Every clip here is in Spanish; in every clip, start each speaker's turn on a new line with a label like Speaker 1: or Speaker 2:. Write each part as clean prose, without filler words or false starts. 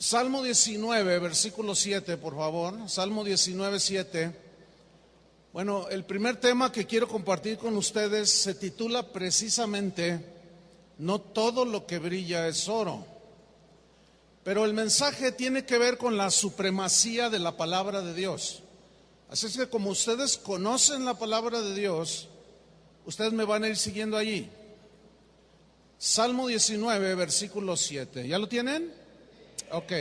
Speaker 1: Salmo 19, versículo 7, por favor. Salmo 19, 7. Bueno, el primer tema que quiero compartir con ustedes se titula precisamente "No todo lo que brilla es oro". Pero el mensaje tiene que ver con la supremacía de la palabra de Dios. Así es que como ustedes conocen la palabra de Dios, ustedes me van a ir siguiendo allí. Salmo 19, versículo 7. ¿Ya lo tienen? Ok.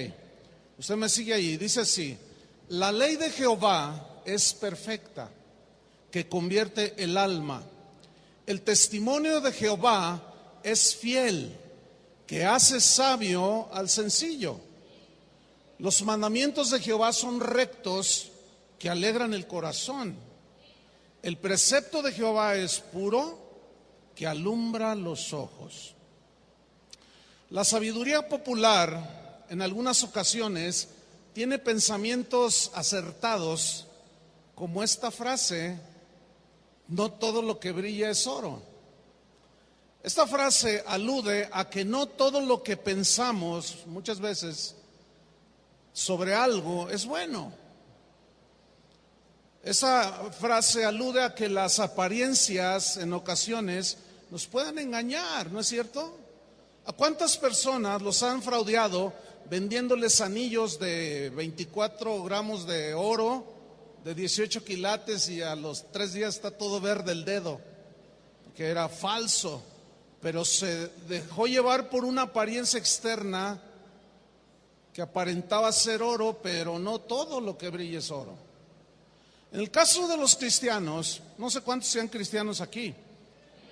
Speaker 1: Usted me sigue allí. Dice así: la ley de Jehová es perfecta, que convierte el alma. El testimonio de Jehová es fiel, que hace sabio al sencillo. Los mandamientos de Jehová son rectos, que alegran el corazón. El precepto de Jehová es puro, que alumbra los ojos. La sabiduría popular, en algunas ocasiones, tiene pensamientos acertados, como esta frase: no todo lo que brilla es oro. Esta frase alude a que no todo lo que pensamos muchas veces sobre algo es bueno. Esa frase alude a que las apariencias en ocasiones nos pueden engañar, ¿no es cierto? ¿A cuántas personas los han fraudeado vendiéndoles anillos de 24 gramos de oro, de 18 quilates, y a los 3 días está todo verde el dedo? Que era falso, pero se dejó llevar por una apariencia externa que aparentaba ser oro, pero no todo lo que brilla es oro. En el caso de los cristianos, no sé cuántos sean cristianos aquí,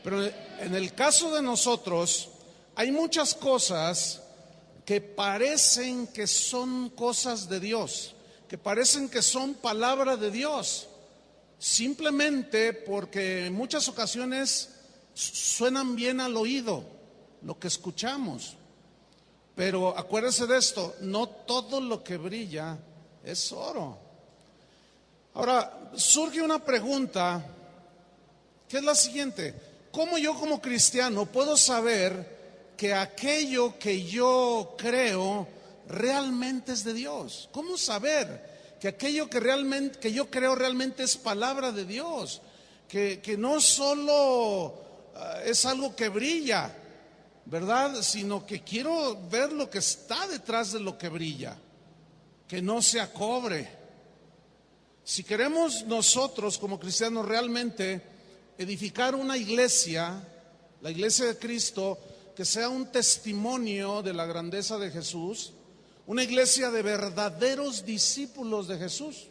Speaker 1: pero en el caso de nosotros hay muchas cosas que parecen que son cosas de Dios, que parecen que son palabra de Dios, simplemente porque en muchas ocasiones suenan bien al oído lo que escuchamos. Pero acuérdense de esto: no todo lo que brilla es oro. Ahora, surge una pregunta, que es la siguiente: ¿cómo yo como cristiano puedo saber que aquello que yo creo realmente es de Dios? ¿Cómo saber que aquello que yo creo realmente es palabra de Dios? Que no solo es algo que brilla, ¿verdad? Sino que quiero ver lo que está detrás de lo que brilla, que no sea cobre. Si queremos nosotros como cristianos realmente edificar una iglesia, la iglesia de Cristo, que sea un testimonio de la grandeza de Jesús, una iglesia de verdaderos discípulos de Jesús,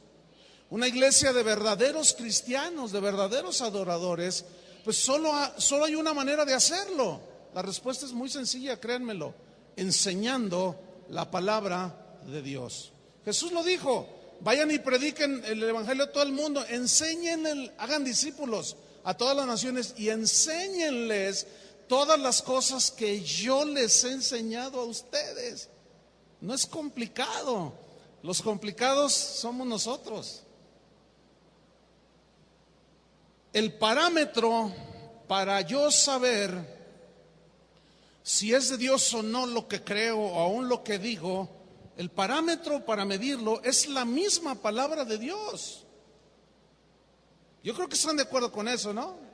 Speaker 1: una iglesia de verdaderos cristianos, de verdaderos adoradores, pues solo hay una manera de hacerlo. La respuesta es muy sencilla, créanmelo: enseñando la palabra de Dios. Jesús lo dijo: vayan y prediquen el evangelio a todo el mundo, hagan discípulos a todas las naciones y enséñenles todas las cosas que yo les he enseñado a ustedes. No es complicado, los complicados somos nosotros. El parámetro para yo saber si es de Dios o no lo que creo o aún lo que digo, el parámetro para medirlo es la misma palabra de Dios. Yo creo que están de acuerdo con eso, ¿no?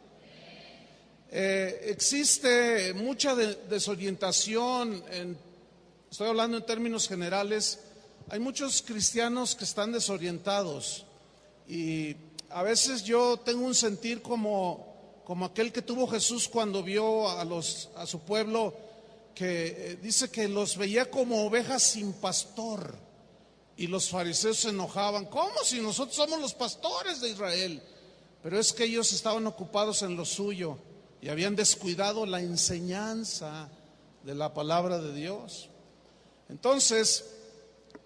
Speaker 1: Existe mucha desorientación, estoy hablando en términos generales. Hay muchos cristianos que están desorientados, y a veces yo tengo un sentir como aquel que tuvo Jesús cuando vio a su pueblo, que dice que los veía como ovejas sin pastor, y los fariseos se enojaban: ¿cómo si nosotros somos los pastores de Israel? Pero es que ellos estaban ocupados en lo suyo y habían descuidado la enseñanza de la palabra de Dios. Entonces,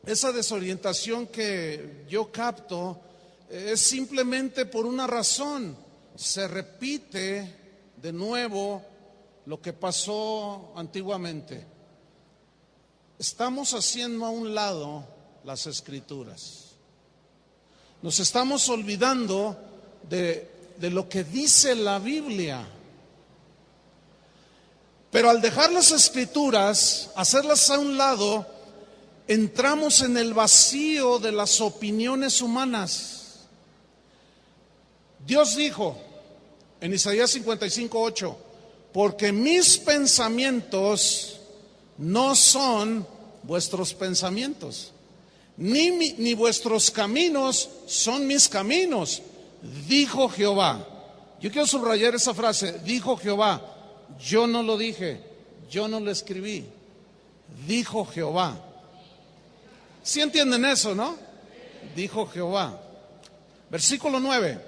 Speaker 1: esa desorientación que yo capto es simplemente por una razón: se repite de nuevo lo que pasó antiguamente. Estamos haciendo a un lado las Escrituras. Nos estamos olvidando de lo que dice la Biblia. Pero al dejar las Escrituras, hacerlas a un lado, entramos en el vacío de las opiniones humanas. Dios dijo en Isaías 55:8, porque mis pensamientos no son vuestros pensamientos, ni vuestros caminos son mis caminos, dijo Jehová. Yo quiero subrayar esa frase, dijo Jehová. Yo no lo dije, yo no lo escribí, dijo Jehová. ¿Sí entienden eso, no? Dijo Jehová. Versículo 9.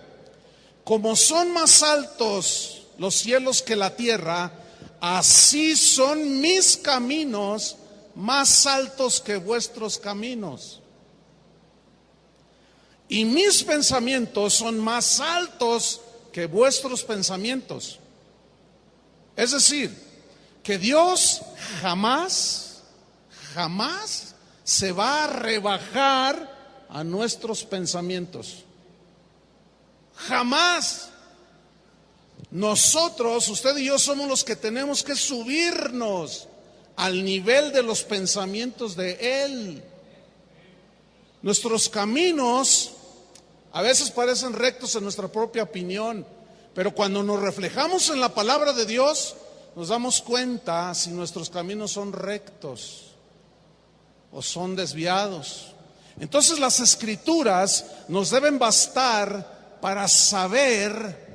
Speaker 1: Como son más altos los cielos que la tierra, así son mis caminos más altos que vuestros caminos. Y mis pensamientos son más altos que vuestros pensamientos. Es decir, que Dios jamás se va a rebajar a nuestros pensamientos. Jamás. Nosotros, usted y yo, somos los que tenemos que subirnos al nivel de los pensamientos de Él. Nuestros caminos a veces parecen rectos en nuestra propia opinión, pero cuando nos reflejamos en la palabra de Dios, nos damos cuenta si nuestros caminos son rectos o son desviados. Entonces las Escrituras nos deben bastar para saber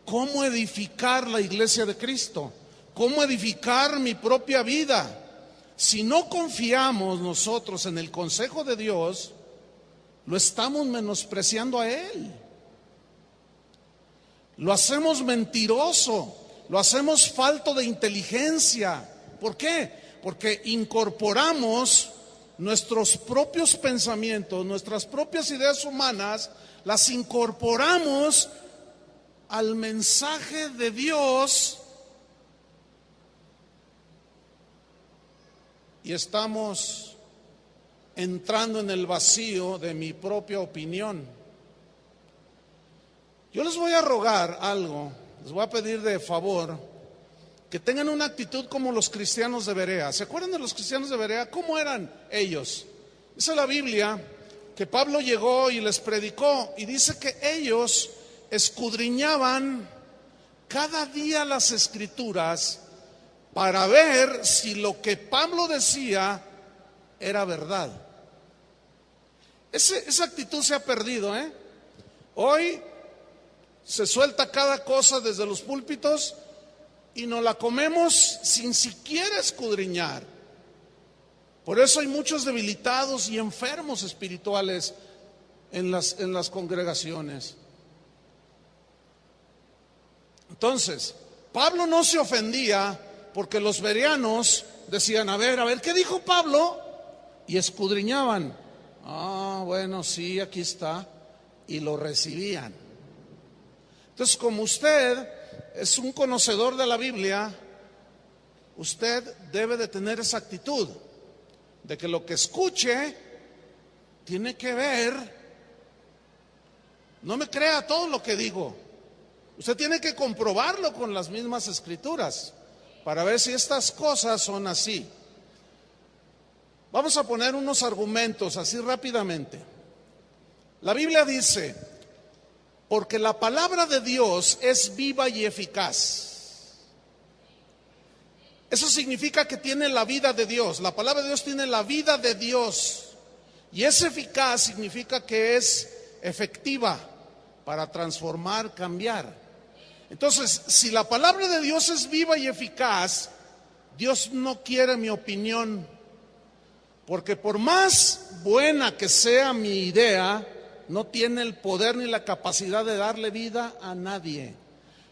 Speaker 1: cómo edificar la iglesia de Cristo, cómo edificar mi propia vida. Si no confiamos nosotros en el consejo de Dios, lo estamos menospreciando a Él. Lo hacemos mentiroso, lo hacemos falto de inteligencia. ¿Por qué? Porque incorporamos nuestros propios pensamientos, nuestras propias ideas humanas, las incorporamos al mensaje de Dios y estamos entrando en el vacío de mi propia opinión. Yo les voy a rogar algo, les voy a pedir de favor que tengan una actitud como los cristianos de Berea. ¿Se acuerdan de los cristianos de Berea? ¿Cómo eran ellos? Dice la Biblia que Pablo llegó y les predicó y dice que ellos escudriñaban cada día las Escrituras para ver si lo que Pablo decía era verdad. Esa actitud se ha perdido, ¿eh? Hoy se suelta cada cosa desde los púlpitos y nos la comemos sin siquiera escudriñar. Por eso hay muchos debilitados y enfermos espirituales en las congregaciones. Entonces, Pablo no se ofendía porque los bereanos decían, a ver, ¿qué dijo Pablo? Y escudriñaban. Bueno, sí, aquí está. Y lo recibían. Entonces, como usted es un conocedor de la Biblia, usted debe de tener esa actitud de que lo que escuche tiene que ver. No me crea todo lo que digo. Usted tiene que comprobarlo con las mismas Escrituras para ver si estas cosas son así. Vamos a poner unos argumentos así rápidamente. La Biblia dice, porque la palabra de Dios es viva y eficaz. Eso significa que tiene la vida de Dios. La palabra de Dios tiene la vida de Dios. Y es eficaz significa que es efectiva para transformar, cambiar. Entonces, si la palabra de Dios es viva y eficaz, Dios no quiere mi opinión. Porque por más buena que sea mi idea, no tiene el poder ni la capacidad de darle vida a nadie.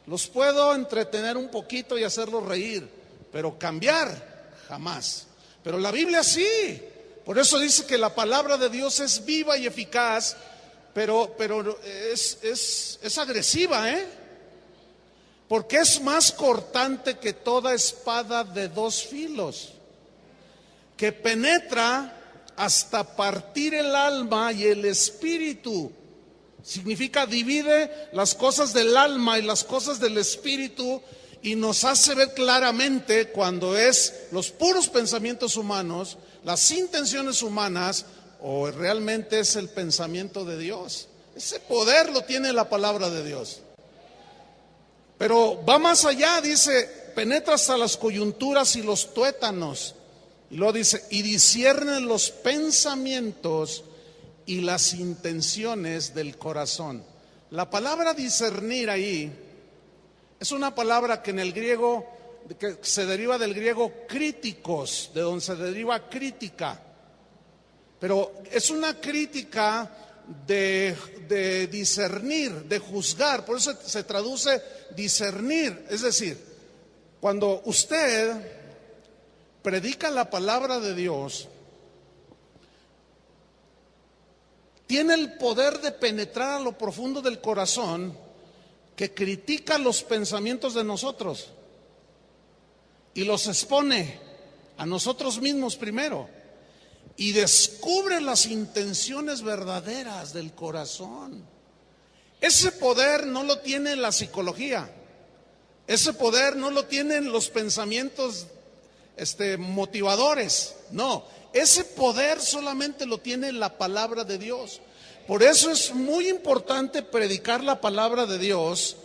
Speaker 1: Los puedo entretener un poquito y hacerlos reír, pero cambiar jamás. Pero la Biblia sí. Por eso dice que la palabra de Dios es viva y eficaz, pero es agresiva, porque es más cortante que toda espada de dos filos, que penetra hasta partir el alma y el espíritu. Significa divide las cosas del alma y las cosas del espíritu y nos hace ver claramente cuando es los puros pensamientos humanos, las intenciones humanas o realmente es el pensamiento de Dios. Ese poder lo tiene la palabra de Dios. Pero va más allá, dice, penetra hasta las coyunturas y los tuétanos. Y luego dice, y discierne los pensamientos y las intenciones del corazón. La palabra discernir ahí es una palabra que en el griego, que se deriva del griego críticos, de donde se deriva crítica. Pero es una crítica de discernir, de juzgar, por eso se traduce discernir. Es decir, cuando usted predica la palabra de Dios, tiene el poder de penetrar a lo profundo del corazón, que critica los pensamientos de nosotros y los expone a nosotros mismos primero, y descubre las intenciones verdaderas del corazón. Ese poder no lo tiene la psicología, ese poder no lo tienen los pensamientos motivadores, no, ese poder solamente lo tiene la palabra de Dios. Por eso es muy importante predicar la palabra de Dios,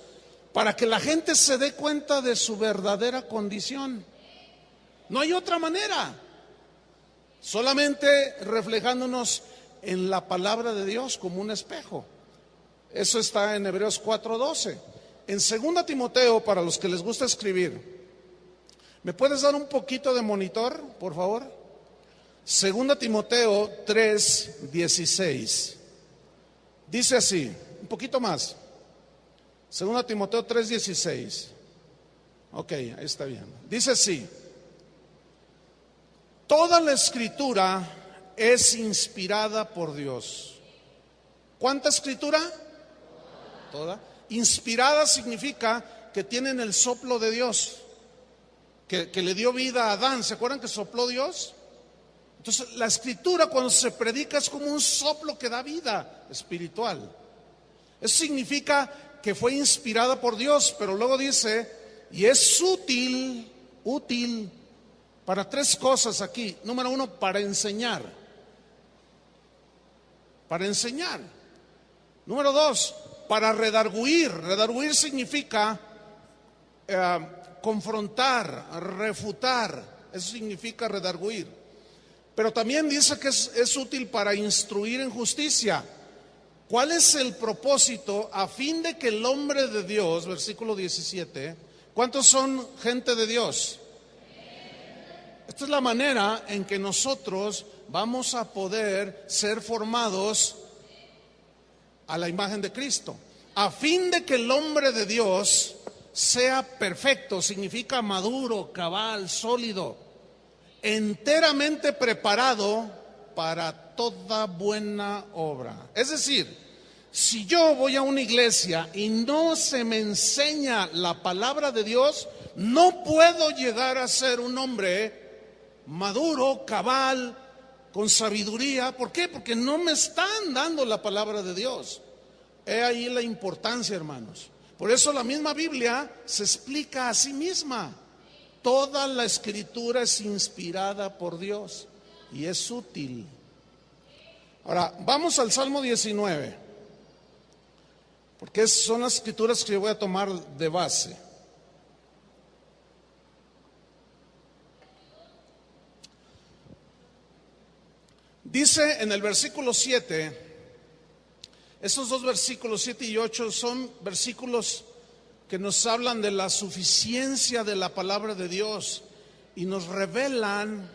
Speaker 1: para que la gente se dé cuenta de su verdadera condición. No hay otra manera, solamente reflejándonos en la palabra de Dios como un espejo. Eso está en Hebreos 4:12. En 2 Timoteo, para los que les gusta escribir, ¿me puedes dar un poquito de monitor, por favor? 2 Timoteo 3:16. Dice así, un poquito más. 2 Timoteo 3:16. Ok, ahí está bien. Dice así: toda la escritura es inspirada por Dios. ¿Cuánta escritura? Toda. Inspirada significa que tienen el soplo de Dios, que le dio vida a Adán. ¿Se acuerdan que sopló Dios? Entonces la escritura, cuando se predica, es como un soplo que da vida espiritual. Eso significa que fue inspirada por Dios. Pero luego dice, y es útil para tres cosas aquí. Número uno, para enseñar. Número dos, para redarguir. Redarguir significa confrontar, refutar. Eso significa redarguir. Pero también dice que es útil para instruir en justicia. ¿Cuál es el propósito? A fin de que el hombre de Dios, versículo 17, ¿cuántos son gente de Dios? Esta es la manera en que nosotros vamos a poder ser formados a la imagen de Cristo. A fin de que el hombre de Dios sea perfecto, significa maduro, cabal, sólido, enteramente preparado para toda buena obra. Es decir, si yo voy a una iglesia y no se me enseña la palabra de Dios, no puedo llegar a ser un hombre maduro, cabal, con sabiduría. ¿Por qué? Porque no me están dando la palabra de Dios. He ahí la importancia, hermanos. Por eso la misma Biblia se explica a sí misma. Toda la escritura es inspirada por Dios y es útil. Ahora, vamos al Salmo 19, porque son las escrituras que yo voy a tomar de base. Dice en el versículo 7, esos dos versículos 7 y 8 son versículos que nos hablan de la suficiencia de la palabra de Dios y nos revelan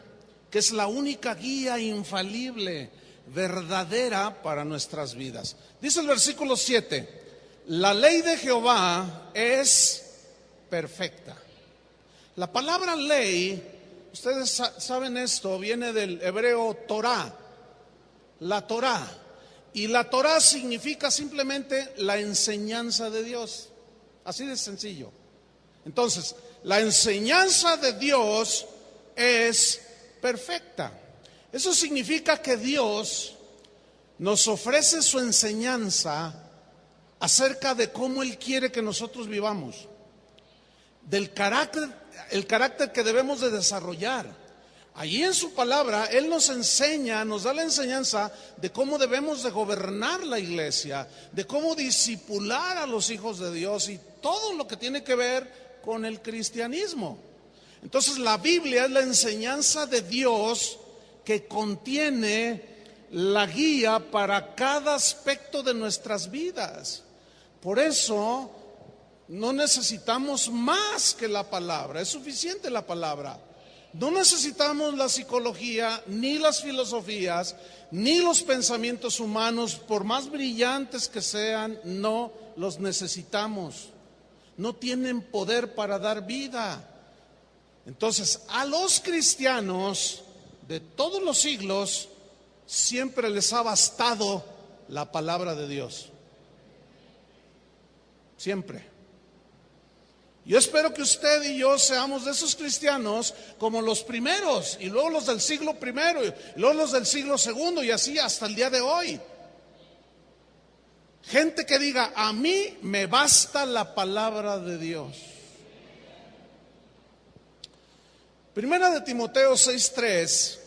Speaker 1: que es la única guía infalible, verdadera para nuestras vidas. Dice el versículo 7, la ley de Jehová es perfecta. La palabra ley, ustedes saben esto, viene del hebreo Torah, la Torah. Y la Torah significa simplemente la enseñanza de Dios. Así de sencillo. Entonces, la enseñanza de Dios es perfecta. Eso significa que Dios nos ofrece su enseñanza acerca de cómo Él quiere que nosotros vivamos, del carácter, el carácter que debemos de desarrollar. Allí en su palabra, Él nos enseña, nos da la enseñanza de cómo debemos de gobernar la iglesia, de cómo discipular a los hijos de Dios y todo lo que tiene que ver con el cristianismo. Entonces la Biblia es la enseñanza de Dios que contiene la guía para cada aspecto de nuestras vidas. Por eso no necesitamos más que la palabra, es suficiente la palabra. No necesitamos la psicología, ni las filosofías, ni los pensamientos humanos, por más brillantes que sean, no los necesitamos. No tienen poder para dar vida. Entonces, a los cristianos de todos los siglos siempre les ha bastado la palabra de Dios. Siempre. Yo espero que usted y yo seamos de esos cristianos como los primeros, y luego los del siglo primero, y luego los del siglo segundo, y así hasta el día de hoy. Gente que diga, a mí me basta la palabra de Dios. Primera de Timoteo 6:3,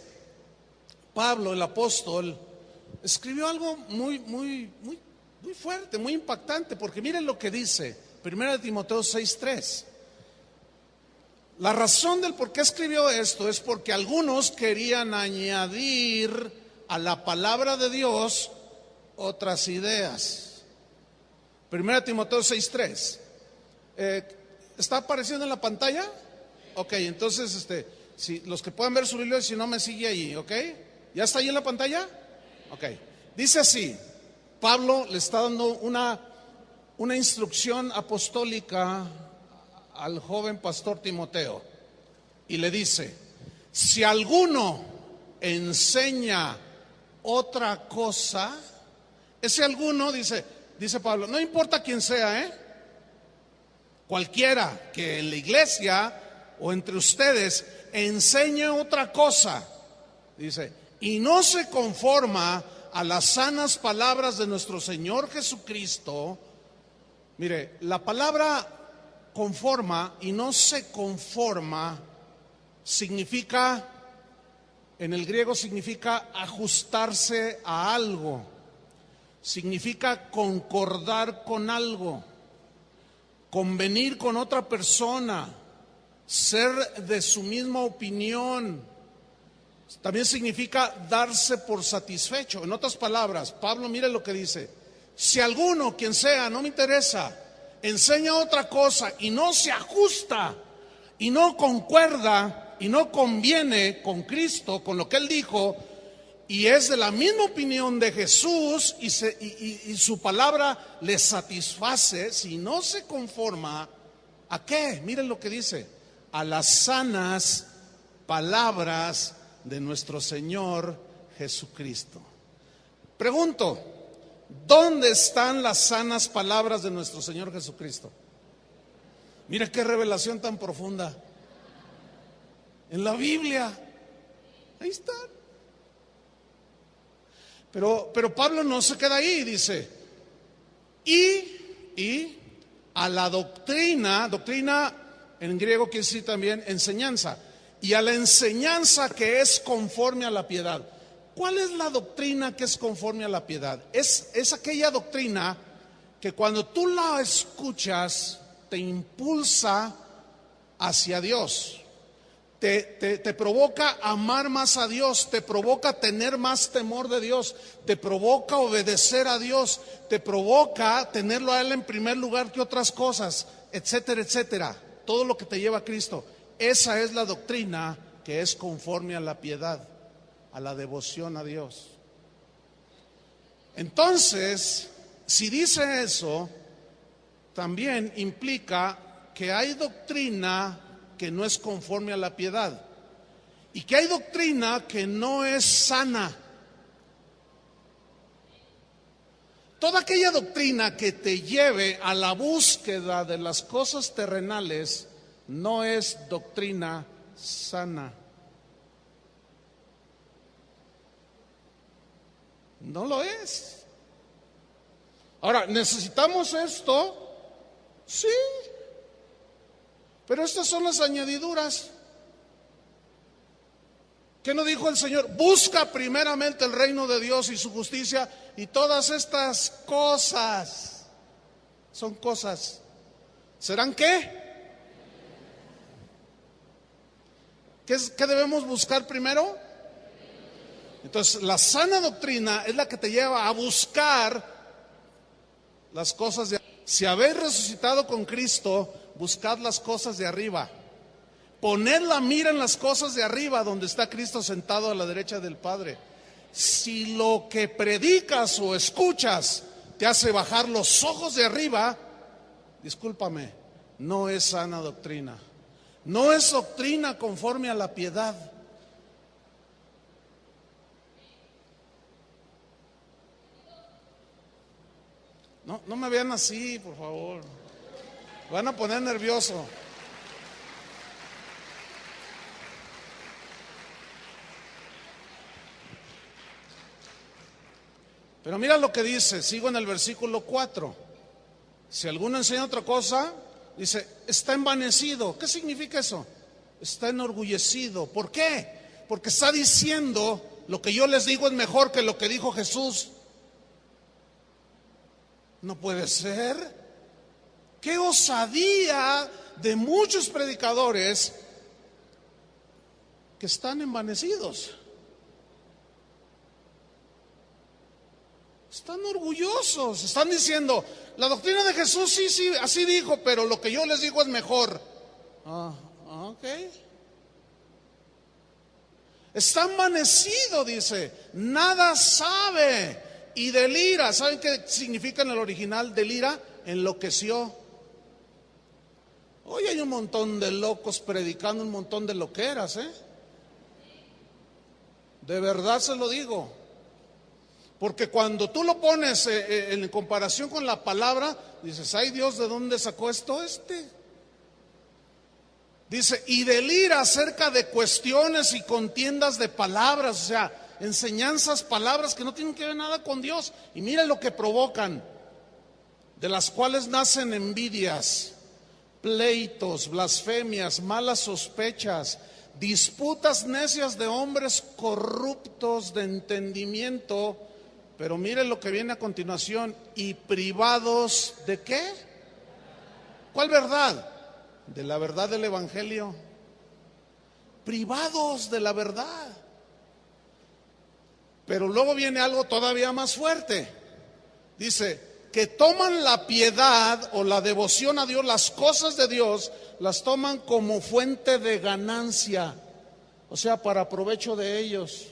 Speaker 1: Pablo, el apóstol, escribió algo muy fuerte, muy impactante, porque miren lo que dice. Primera de Timoteo 6:3. La razón del por qué escribió esto es porque algunos querían añadir a la palabra de Dios otras ideas. Primera de Timoteo 6:3. ¿Está apareciendo en la pantalla? Ok, entonces si los que puedan ver su Biblia, si no me sigue ahí, ok. ¿Ya está ahí en la pantalla? Ok. Dice así, Pablo le está dando una instrucción apostólica al joven pastor Timoteo y le dice, si alguno enseña otra cosa, ese alguno, dice Pablo, no importa quién sea, cualquiera que en la iglesia o entre ustedes enseñe otra cosa, dice, y no se conforma a las sanas palabras de nuestro Señor Jesucristo. Mire, la palabra conforma y no se conforma significa, en el griego significa ajustarse a algo, significa concordar con algo, convenir con otra persona, ser de su misma opinión. También significa darse por satisfecho. En otras palabras, Pablo, mire lo que dice. Si alguno, quien sea, no me interesa, enseña otra cosa y no se ajusta y no concuerda y no conviene con Cristo, con lo que Él dijo, y es de la misma opinión de Jesús y su palabra le satisface, si no se conforma, ¿a qué? Miren lo que dice, a las sanas palabras de nuestro Señor Jesucristo. Pregunto, ¿dónde están las sanas palabras de nuestro Señor Jesucristo? Mira qué revelación tan profunda. En la Biblia. Ahí están. Pero Pablo no se queda ahí, dice. Y a la doctrina en griego quiere decir también enseñanza. Y a la enseñanza que es conforme a la piedad. ¿Cuál es la doctrina que es conforme a la piedad? Es aquella doctrina que cuando tú la escuchas te impulsa hacia Dios, te provoca amar más a Dios, te provoca tener más temor de Dios, te provoca obedecer a Dios, te provoca tenerlo a Él en primer lugar que otras cosas, etcétera, etcétera. Todo lo que te lleva a Cristo. Esa es la doctrina que es conforme a la piedad, a la devoción a Dios. Entonces, si dice eso, también implica que hay doctrina que no es conforme a la piedad y que hay doctrina que no es sana. Toda aquella doctrina que te lleve a la búsqueda de las cosas terrenales no es doctrina sana. No lo es. Ahora, ¿necesitamos esto? Sí. Pero estas son las añadiduras. ¿Qué no dijo el Señor? Busca primeramente el reino de Dios y su justicia, y todas estas cosas, son cosas, ¿serán qué? ¿Qué debemos buscar primero? Entonces, la sana doctrina es la que te lleva a buscar las cosas de arriba. Si habéis resucitado con Cristo, buscad las cosas de arriba. Poned la mira en las cosas de arriba, donde está Cristo sentado a la derecha del Padre. Si lo que predicas o escuchas te hace bajar los ojos de arriba, discúlpame, no es sana doctrina. No es doctrina conforme a la piedad. No me vean así, por favor. Me van a poner nervioso. Pero mira lo que dice, sigo en el versículo 4. Si alguno enseña otra cosa, dice, está envanecido. ¿Qué significa eso? Está enorgullecido. ¿Por qué? Porque está diciendo, lo que yo les digo es mejor que lo que dijo Jesús. No puede ser. Qué osadía de muchos predicadores que están envanecidos. Están orgullosos, están diciendo, la doctrina de Jesús sí, así dijo, pero lo que yo les digo es mejor. Ok. Está envanecido, dice, nada sabe y delira. ¿Saben qué significa en el original delira? Enloqueció. Hoy hay un montón de locos predicando un montón de loqueras, De verdad se lo digo. Porque cuando tú lo pones en comparación con la palabra, dices, ay Dios, ¿de dónde sacó esto Dice, y delira acerca de cuestiones y contiendas de palabras, o sea, enseñanzas, palabras que no tienen que ver nada con Dios. Y mira lo que provocan, de las cuales nacen envidias, pleitos, blasfemias, malas sospechas, disputas necias de hombres corruptos de entendimiento. Pero mire lo que viene a continuación, y privados ¿de qué? ¿Cuál verdad? De la verdad del Evangelio. Privados de la verdad. Pero luego viene algo todavía más fuerte. Dice, que toman la piedad o la devoción a Dios, las cosas de Dios, las toman como fuente de ganancia, o sea, para provecho de ellos.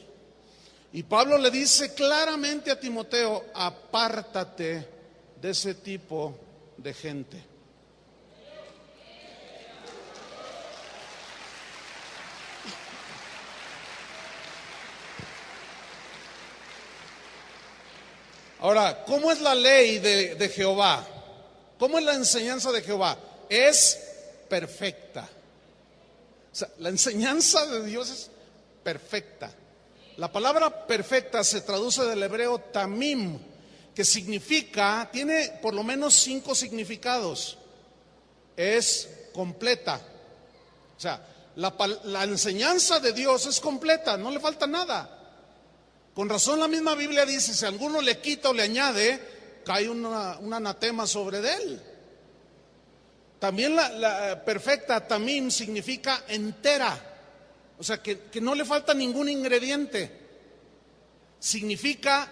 Speaker 1: Y Pablo le dice claramente a Timoteo, apártate de ese tipo de gente. Ahora, ¿cómo es la ley de Jehová? ¿Cómo es la enseñanza de Jehová? Es perfecta. O sea, la enseñanza de Dios es perfecta. La palabra perfecta se traduce del hebreo tamim, que significa, tiene por lo menos 5 significados. Es completa. O sea, la enseñanza de Dios es completa, no le falta nada. Con razón la misma Biblia dice, si alguno le quita o le añade, cae un anatema sobre él. También la perfecta, tamim, significa entera. O sea, que no le falta ningún ingrediente. Significa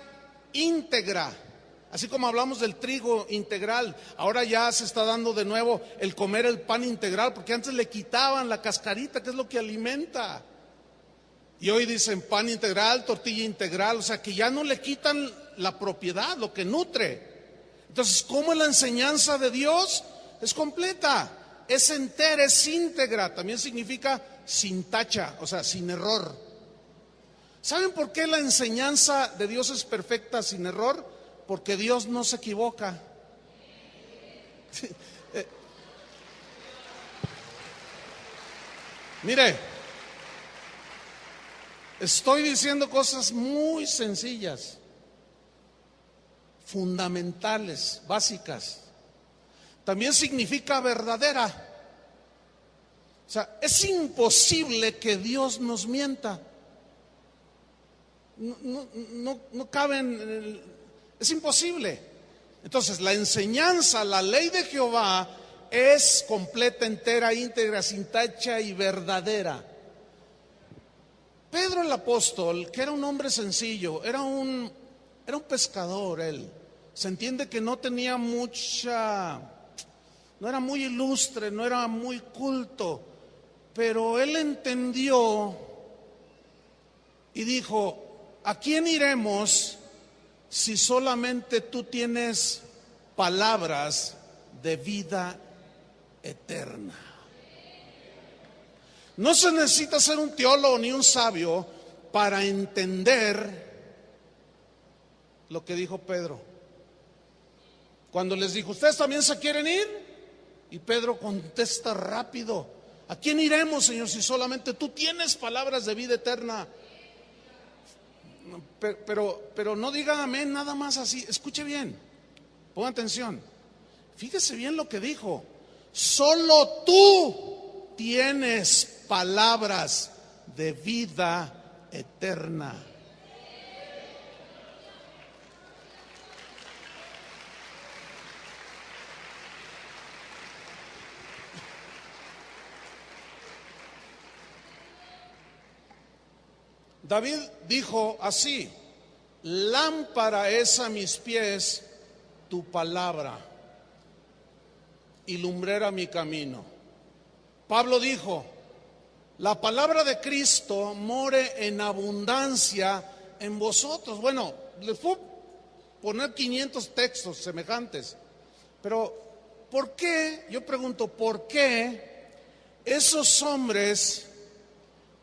Speaker 1: íntegra. Así como hablamos del trigo integral, ahora ya se está dando de nuevo el comer el pan integral, porque antes le quitaban la cascarita, que es lo que alimenta. Y hoy dicen pan integral, tortilla integral, o sea que ya no le quitan la propiedad, lo que nutre. Entonces, ¿cómo es la enseñanza de Dios? Es completa, es entera, es íntegra. También significa sin tacha, o sea, sin error. ¿Saben por qué la enseñanza de Dios es perfecta, sin error? Porque Dios no se equivoca. Mire, estoy diciendo cosas muy sencillas, fundamentales, básicas. También significa verdadera. O sea, es imposible que Dios nos mienta. no caben, es imposible. Entonces, la enseñanza, la ley de Jehová es completa, entera, íntegra, sin tacha y verdadera. Pedro el apóstol, que era un hombre sencillo, era un pescador él. Se entiende que no tenía no era muy ilustre, no era muy culto, pero él entendió y dijo: ¿a quién iremos si solamente tú tienes palabras de vida eterna? No se necesita ser un teólogo ni un sabio para entender lo que dijo Pedro. Cuando les dijo: ¿ustedes también se quieren ir? Y Pedro contesta rápido: ¿a quién iremos, Señor, si solamente tú tienes palabras de vida eterna? Pero no diga amén nada más así. Escuche bien, ponga atención, fíjese bien lo que dijo: solo tú tienes palabras de vida eterna. David dijo así: lámpara es a mis pies tu palabra y lumbrera mi camino. Pablo dijo: la palabra de Cristo more en abundancia en vosotros. Bueno, les puedo poner 500 textos semejantes, pero ¿por qué? Yo pregunto, ¿por qué esos hombres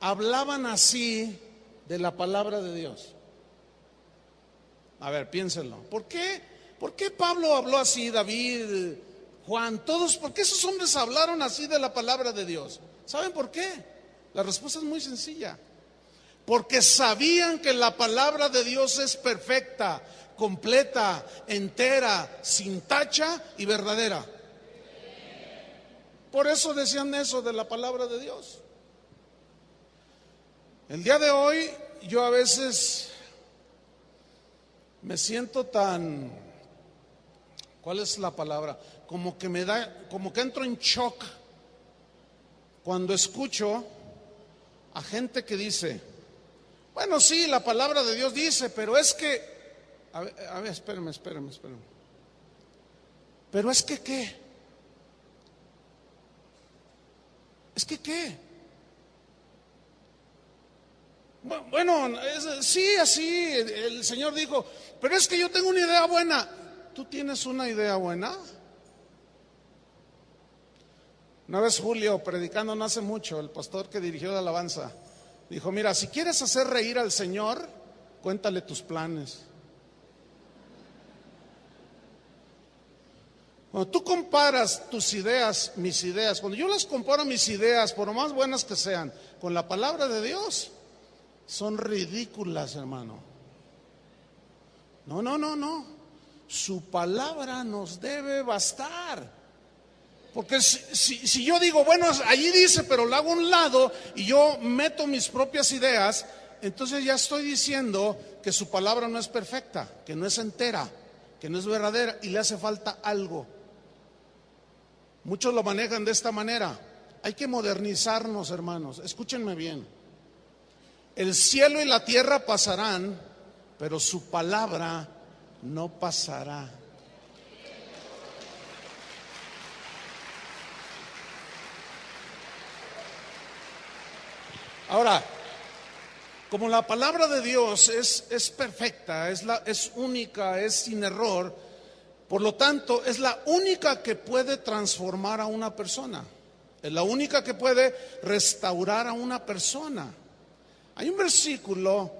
Speaker 1: hablaban así de la palabra de Dios? A ver, piénsenlo. ¿Por qué Pablo habló así, David, Juan, todos? ¿Por qué esos hombres hablaron así de la palabra de Dios? ¿Saben por qué? La respuesta es muy sencilla: porque sabían que la palabra de Dios es perfecta, completa, entera, sin tacha y verdadera. Por eso decían eso de la palabra de Dios. El día de hoy yo a veces me siento tan, ¿cuál es la palabra? Como que entro en shock cuando escucho a gente que dice: bueno, sí, la palabra de Dios dice, pero es que, a ver, espérenme. Pero es que, ¿qué? ¿Es que qué? Bueno, sí, así, el Señor dijo, pero es que yo tengo una idea buena. ¿Tú tienes una idea buena? Una vez Julio, predicando no hace mucho, el pastor que dirigió la alabanza, dijo: mira, si quieres hacer reír al Señor, cuéntale tus planes. Cuando tú comparas tus ideas, mis ideas, cuando yo las comparo mis ideas, por lo más buenas que sean, con la palabra de Dios, son ridículas, hermano. No. Su palabra nos debe bastar. Porque si yo digo, bueno, allí dice, pero lo hago a un lado y yo meto mis propias ideas, entonces ya estoy diciendo que su palabra no es perfecta, que no es entera, que no es verdadera y le hace falta algo. Muchos lo manejan de esta manera. Hay que modernizarnos, hermanos. Escúchenme bien. El cielo y la tierra pasarán, pero su palabra no pasará. Ahora, como la palabra de Dios es perfecta, es única, es sin error, por lo tanto, es la única que puede transformar a una persona. Es la única que puede restaurar a una persona. Hay un versículo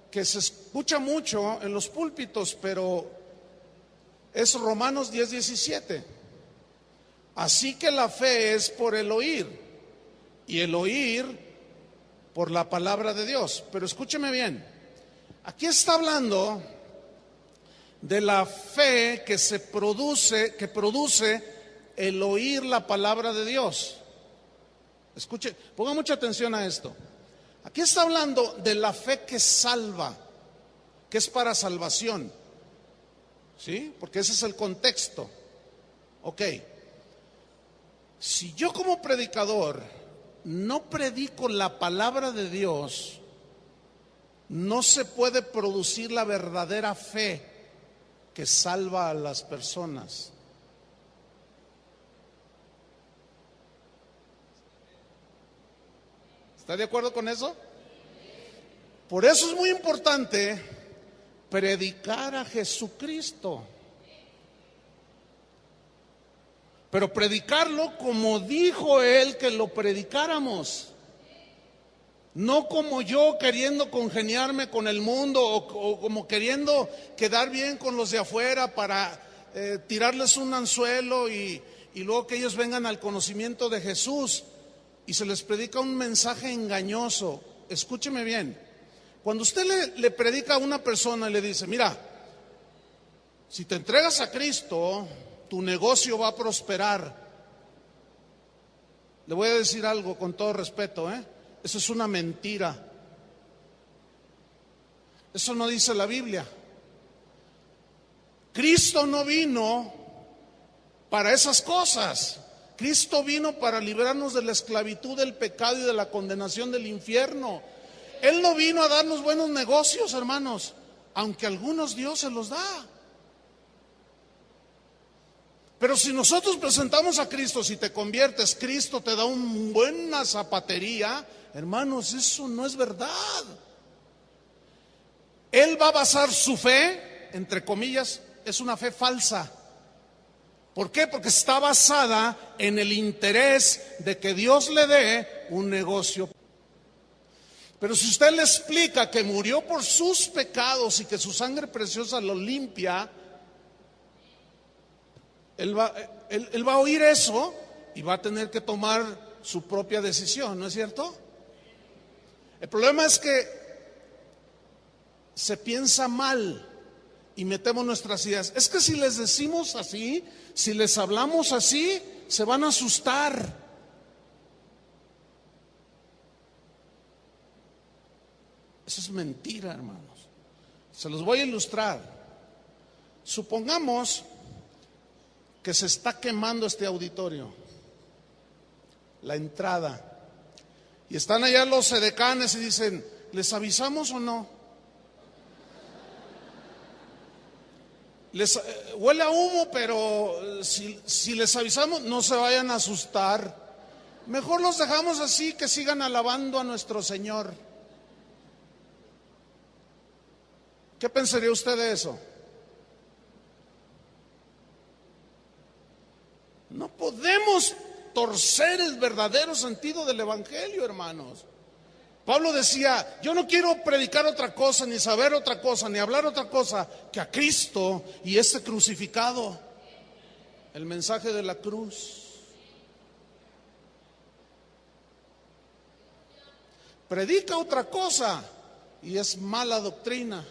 Speaker 1: que se escucha mucho en los púlpitos, pero es Romanos 10:17. Así que la fe es por el oír, y el oír por la palabra de Dios. Pero escúcheme bien, aquí está hablando de la fe que produce el oír la palabra de Dios. Escuche, ponga mucha atención a esto. Aquí está hablando de la fe que salva, que es para salvación. ¿Sí? Porque ese es el contexto. Ok. Si yo como predicador no predico la palabra de Dios, no se puede producir la verdadera fe que salva a las personas. ¿Está de acuerdo con eso? Por eso es muy importante predicar a Jesucristo. Pero predicarlo como dijo Él que lo predicáramos. No como yo queriendo congeniarme con el mundo o como queriendo quedar bien con los de afuera para tirarles un anzuelo y luego que ellos vengan al conocimiento de Jesús y se les predica un mensaje engañoso. Escúcheme bien. Cuando usted le predica a una persona y le dice, mira, si te entregas a Cristo, tu negocio va a prosperar. Le voy a decir algo con todo respeto, eso es una mentira. Eso no dice la Biblia. Cristo no vino para esas cosas. Cristo vino para librarnos de la esclavitud del pecado y de la condenación del infierno. Él no vino a darnos buenos negocios, hermanos, aunque a algunos Dios se los da. Pero si nosotros presentamos a Cristo, si te conviertes, Cristo te da una buena zapatería, hermanos, eso no es verdad. Él va a basar su fe, entre comillas, es una fe falsa. ¿Por qué? Porque está basada en el interés de que Dios le dé un negocio. Pero si usted le explica que murió por sus pecados y que su sangre preciosa lo limpia, él va a oír eso y va a tener que tomar su propia decisión, ¿no es cierto? El problema es que se piensa mal y metemos nuestras ideas. Es que si les decimos así, si les hablamos así, se van a asustar. Eso es mentira, hermanos. Se los voy a ilustrar. Supongamos que se está quemando este auditorio, la entrada, y están allá los edecanes y dicen, ¿les avisamos o no? Huele a humo, pero si les avisamos, no se vayan a asustar. Mejor los dejamos así, que sigan alabando a nuestro Señor. ¿Qué pensaría usted de eso? No podemos torcer el verdadero sentido del Evangelio, hermanos. Pablo decía, yo no quiero predicar otra cosa, ni saber otra cosa, ni hablar otra cosa que a Cristo y este crucificado, el mensaje de la cruz. Predica otra cosa y es mala doctrina,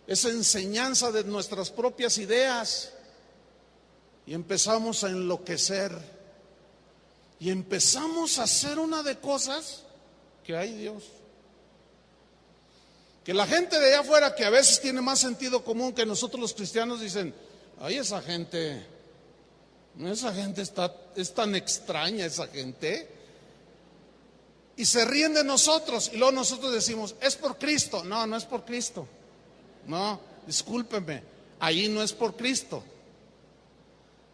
Speaker 1: es enseñanza de nuestras propias ideas. Y empezamos a enloquecer y empezamos a hacer una de cosas que hay Dios. Que la gente de allá afuera, que a veces tiene más sentido común que nosotros los cristianos, dicen, ay, esa gente es tan extraña, esa gente. Y se ríen de nosotros y luego nosotros decimos, es por Cristo. No, no es por Cristo. No, discúlpeme, ahí no es por Cristo.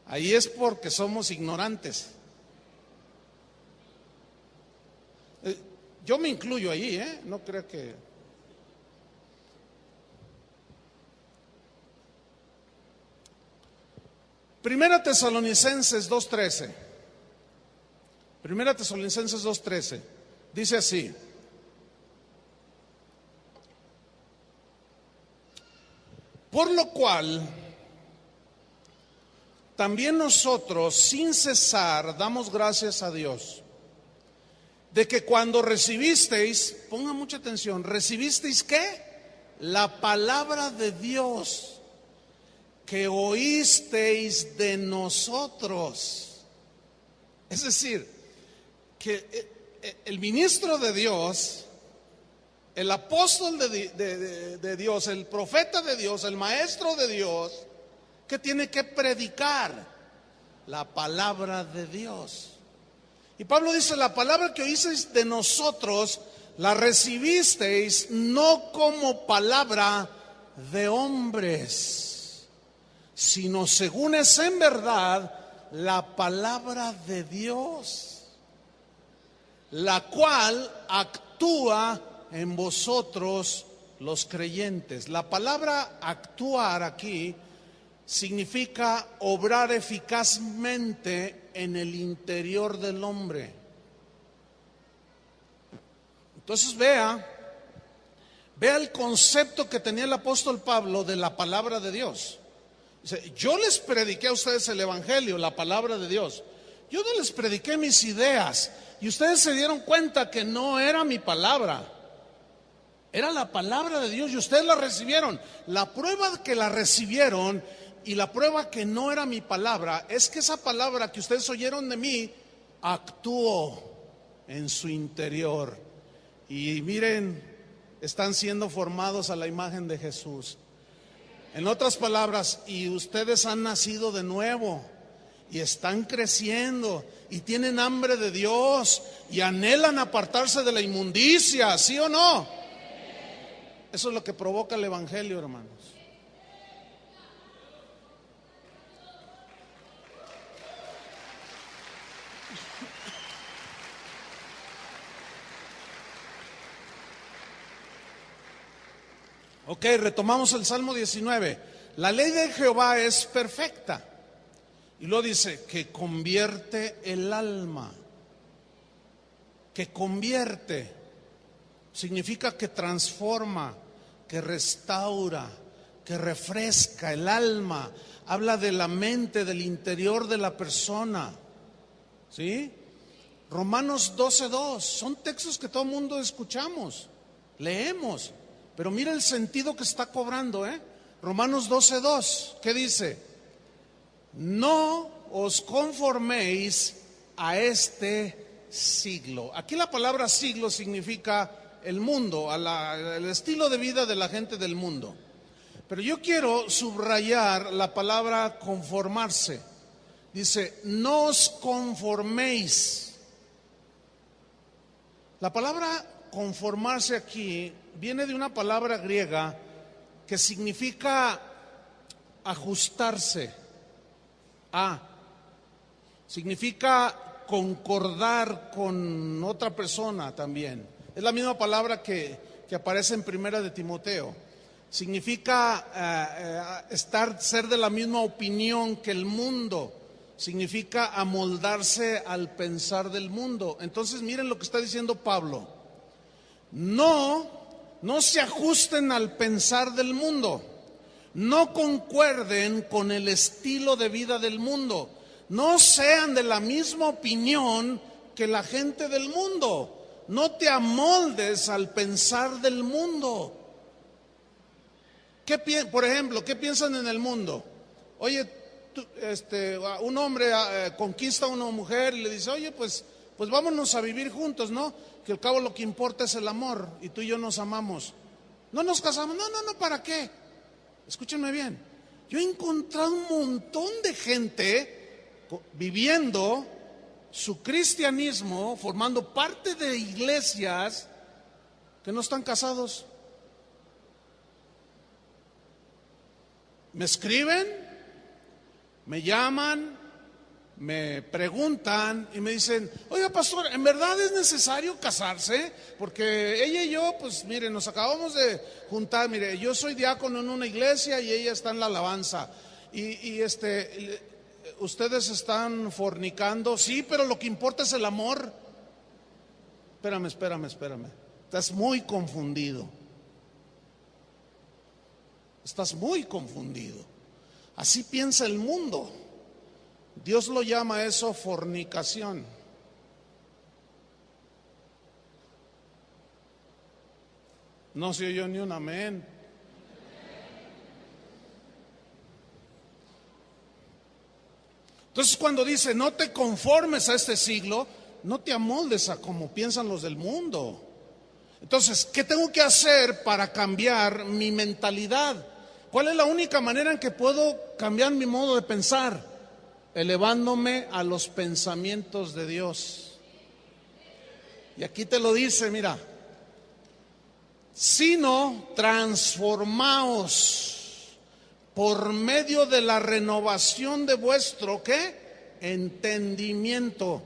Speaker 1: Ahí es porque somos ignorantes. Yo me incluyo ahí, no creo que... Primera Tesalonicenses 2:13. Primera Tesalonicenses 2:13. Dice así: por lo cual también nosotros, sin cesar, damos gracias a Dios, de que cuando recibisteis, pongan mucha atención, ¿recibisteis qué? La palabra de Dios que oísteis de nosotros. Es decir, que el ministro de Dios el apóstol de Dios, el profeta de Dios, el maestro de Dios, que tiene que predicar la palabra de Dios. Y Pablo dice, la palabra que oísteis de nosotros, la recibisteis no como palabra de hombres, sino según es en verdad la palabra de Dios, la cual actúa en vosotros los creyentes. La palabra actuar aquí significa obrar eficazmente en el interior del hombre. Entonces vea el concepto que tenía el apóstol Pablo de la palabra de Dios. Dice, yo les prediqué a ustedes el evangelio, la palabra de Dios. Yo no les prediqué mis ideas y ustedes se dieron cuenta que no era mi palabra. Era la palabra de Dios y ustedes la recibieron. La prueba que la recibieron y la prueba que no era mi palabra es que esa palabra que ustedes oyeron de mí actuó en su interior. Y miren, están siendo formados a la imagen de Jesús. En otras palabras, y ustedes han nacido de nuevo y están creciendo y tienen hambre de Dios y anhelan apartarse de la inmundicia, ¿sí o no? Eso es lo que provoca el evangelio, hermanos. Ok, retomamos el Salmo 19. La ley de Jehová es perfecta. Y lo dice, que convierte el alma. Que convierte. Significa que transforma, que restaura, que refresca el alma. Habla de la mente, del interior de la persona. ¿Sí? Romanos 12:2. Son textos que todo el mundo escuchamos, leemos. Pero mira el sentido que está cobrando, Romanos 12:2, ¿qué dice? No os conforméis a este siglo. Aquí la palabra siglo significa el mundo, el estilo de vida de la gente del mundo. Pero yo quiero subrayar la palabra conformarse. Dice, no os conforméis. La palabra conformarse aquí viene de una palabra griega que significa ajustarse significa concordar con otra persona también. Es la misma palabra que aparece en Primera de Timoteo. Significa ser de la misma opinión que el mundo. Significa amoldarse al pensar del mundo. Entonces miren lo que está diciendo Pablo. No se ajusten al pensar del mundo, no concuerden con el estilo de vida del mundo, no sean de la misma opinión que la gente del mundo, no te amoldes al pensar del mundo. Por ejemplo, ¿qué piensan en el mundo? Oye, un hombre conquista a una mujer y le dice, oye, pues vámonos a vivir juntos, ¿no? Que al cabo lo que importa es el amor y tú y yo nos amamos. No nos casamos, no, ¿para qué? Escúchenme bien. Yo he encontrado un montón de gente viviendo su cristianismo, formando parte de iglesias que no están casados. Me escriben, me llaman, me preguntan y me dicen, oiga pastor, ¿en verdad es necesario casarse? Porque ella y yo, pues mire, nos acabamos de juntar, mire, yo soy diácono en una iglesia y ella está en la alabanza. Y ustedes están fornicando, sí, pero lo que importa es el amor. Espérame. Estás muy confundido. Estás muy confundido. Así piensa el mundo. Dios lo llama eso fornicación. No se oyó ni un amén. Entonces cuando dice no te conformes a este siglo, no te amoldes a como piensan los del mundo. Entonces, ¿qué tengo que hacer para cambiar mi mentalidad? ¿Cuál es la única manera en que puedo cambiar mi modo de pensar? Elevándome a los pensamientos de Dios. Y aquí te lo dice, mira, sino transformaos por medio de la renovación de vuestro, ¿qué? Entendimiento.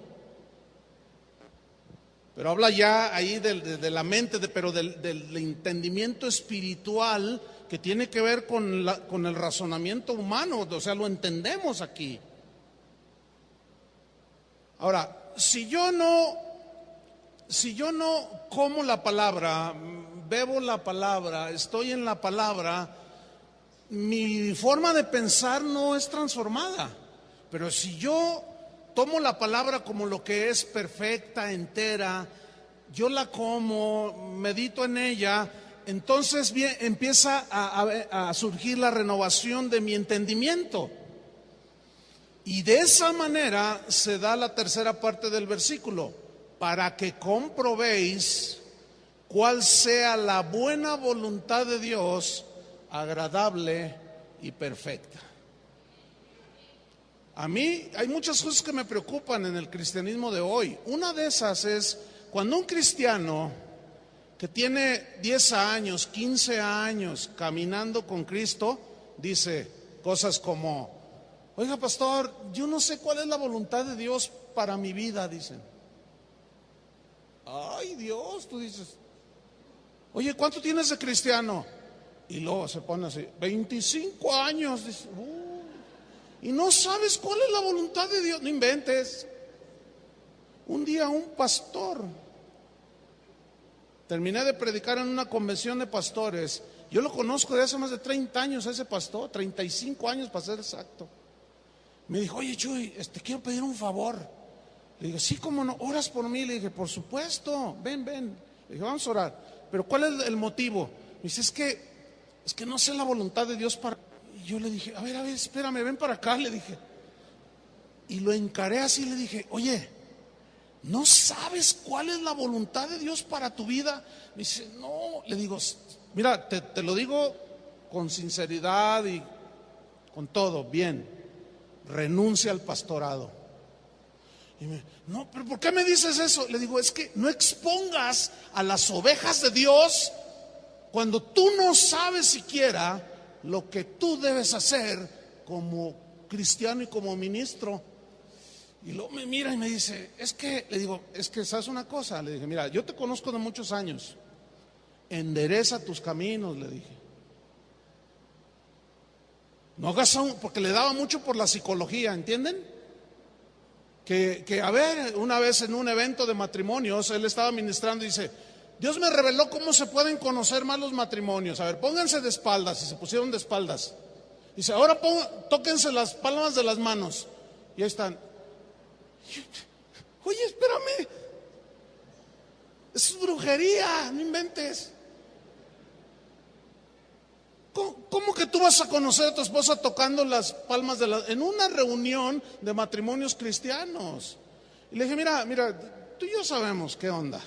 Speaker 1: Pero habla ya ahí de la mente, pero del entendimiento espiritual que tiene que ver con el razonamiento humano, o sea, lo entendemos aquí. Ahora, si yo no como la palabra, bebo la palabra, estoy en la palabra, mi forma de pensar no es transformada. Pero si yo tomo la palabra como lo que es, perfecta, entera, yo la como, medito en ella, entonces empieza a surgir la renovación de mi entendimiento. Y de esa manera se da la tercera parte del versículo: para que comprobéis cuál sea la buena voluntad de Dios, agradable y perfecta. A mí hay muchas cosas que me preocupan en el cristianismo de hoy. Una de esas es cuando un cristiano que tiene 10 años, 15 años caminando con Cristo, dice cosas como: oiga, pastor, yo no sé cuál es la voluntad de Dios para mi vida, dicen. Ay, Dios, tú dices, oye, ¿cuánto tienes de cristiano? Y luego se pone así, 25 años, dice, y no sabes cuál es la voluntad de Dios. No inventes. Un día un pastor, terminé de predicar en una convención de pastores, yo lo conozco de hace más de 30 años a ese pastor, 35 años para ser exacto. Me dijo, oye Chuy, quiero pedir un favor. Le dije, sí, cómo no, oras por mí. Le dije, por supuesto, ven. Le dije, vamos a orar. Pero ¿cuál es el motivo? Me dice, es que no sé la voluntad de Dios para... Y yo le dije, a ver, espérame, ven para acá, le dije. Y lo encaré así, le dije, oye, ¿no sabes cuál es la voluntad de Dios para tu vida? Me dice, no. Le digo, mira, te lo digo con sinceridad y con todo, bien, renuncia al pastorado. Y no, pero ¿por qué me dices eso? Le digo, es que no expongas a las ovejas de Dios cuando tú no sabes siquiera lo que tú debes hacer como cristiano y como ministro. Y luego me mira y me dice, le digo, ¿sabes una cosa? Le dije, mira, yo te conozco de muchos años, endereza tus caminos, le dije. No hagas porque le daba mucho por la psicología, ¿entienden? Que a ver, una vez en un evento de matrimonios, él estaba ministrando y dice, Dios me reveló cómo se pueden conocer más los matrimonios. A ver, pónganse de espaldas. Y se pusieron de espaldas. Dice, ahora tóquense las palmas de las manos. Y ahí están. Oye, espérame. Eso es brujería, no inventes. ¿Cómo que tú vas a conocer a tu esposa tocando las palmas en una reunión de matrimonios cristianos? Y le dije, mira, tú y yo sabemos qué onda.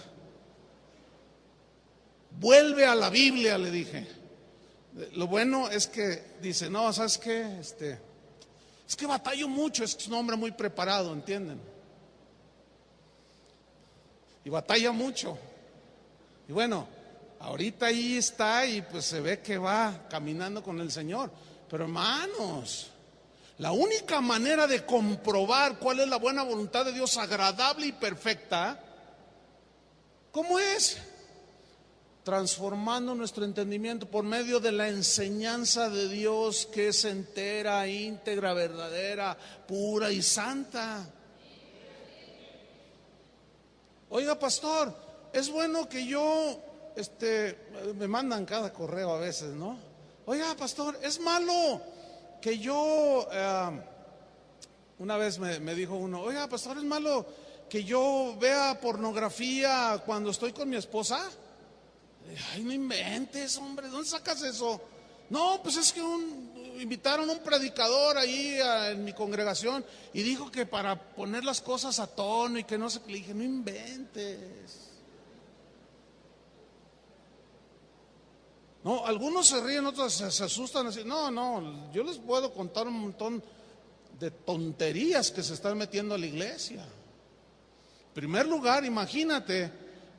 Speaker 1: Vuelve a la Biblia, le dije. Lo bueno es que dice, no, ¿sabes qué? Es que batallo mucho, es un hombre muy preparado, ¿entienden? Y batalla mucho. Y bueno, ahorita ahí está y pues se ve que va caminando con el Señor. Pero hermanos, la única manera de comprobar cuál es la buena voluntad de Dios, agradable y perfecta, ¿cómo es? Transformando nuestro entendimiento por medio de la enseñanza de Dios, que es entera, íntegra, verdadera, pura y santa. Oiga, pastor, es bueno que yo, me mandan cada correo a veces, ¿no? Oiga, pastor, es malo que yo, una vez me dijo uno, oiga, pastor, es malo que yo vea pornografía cuando estoy con mi esposa. Ay, no inventes, hombre, ¿dónde sacas eso? No, pues es que invitaron a un predicador ahí en mi congregación y dijo que para poner las cosas a tono y que no sé qué. Le dije, no inventes. No, algunos se ríen, otros se asustan así. No, yo les puedo contar un montón de tonterías que se están metiendo a la iglesia. En primer lugar, imagínate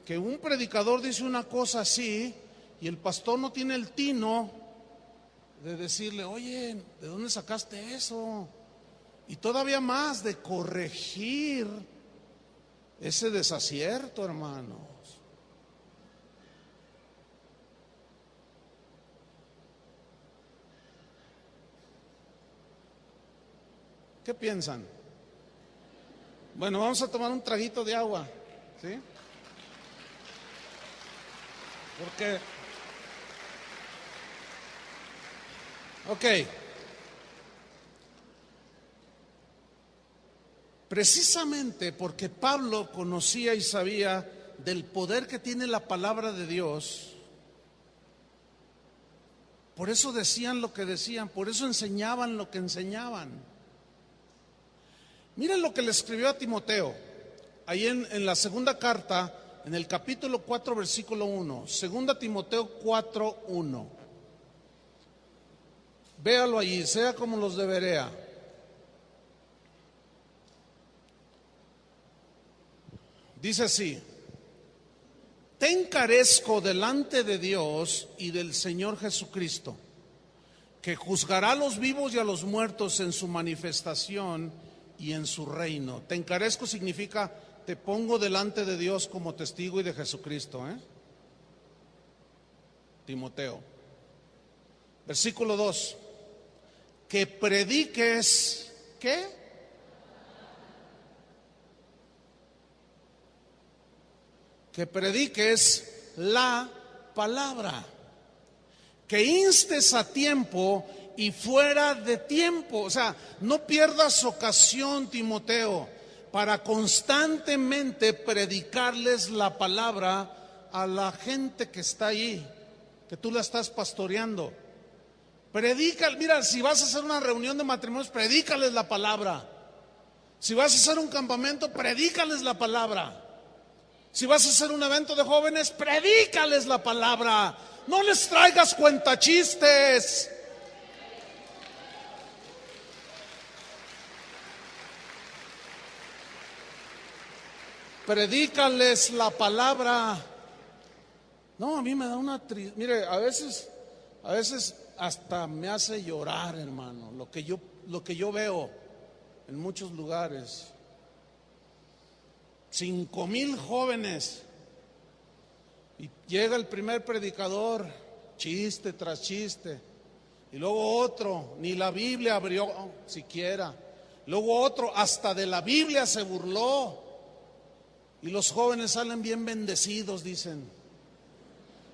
Speaker 1: que un predicador dice una cosa así y el pastor no tiene el tino de decirle, oye, ¿de dónde sacaste eso? Y todavía más de corregir ese desacierto, hermanos. ¿Qué piensan? Bueno, vamos a tomar un traguito de agua, ¿sí? Porque, ok, precisamente porque Pablo conocía y sabía del poder que tiene la palabra de Dios, por eso decían lo que decían, por eso enseñaban lo que enseñaban. Miren lo que le escribió a Timoteo, ahí en la segunda carta, en el capítulo 4, versículo 1, segunda Timoteo 4, 1. Véalo allí, sea como los de Berea. Dice así: te encarezco delante de Dios y del Señor Jesucristo, que juzgará a los vivos y a los muertos en su manifestación y en su reino. Te encarezco significa te pongo delante de Dios como testigo y de Jesucristo, Timoteo. Versículo 2. Que prediques, ¿qué? Que prediques la palabra, que instes a tiempo y fuera de tiempo. O sea, no pierdas ocasión, Timoteo, para constantemente predicarles la palabra a la gente que está ahí, que tú la estás pastoreando. Predica, mira, si vas a hacer una reunión de matrimonios, predícales la palabra. Si vas a hacer un campamento, predícales la palabra. Si vas a hacer un evento de jóvenes, predícales la palabra. No les traigas cuentachistes. Predícales la palabra. No, a mí me da una tristeza. Mire, a veces hasta me hace llorar, hermano, lo que yo veo en muchos lugares. 5,000 jóvenes y llega el primer predicador, chiste tras chiste, y luego otro, ni la Biblia abrió siquiera, luego otro, hasta de la Biblia se burló, y los jóvenes salen bien bendecidos, dicen,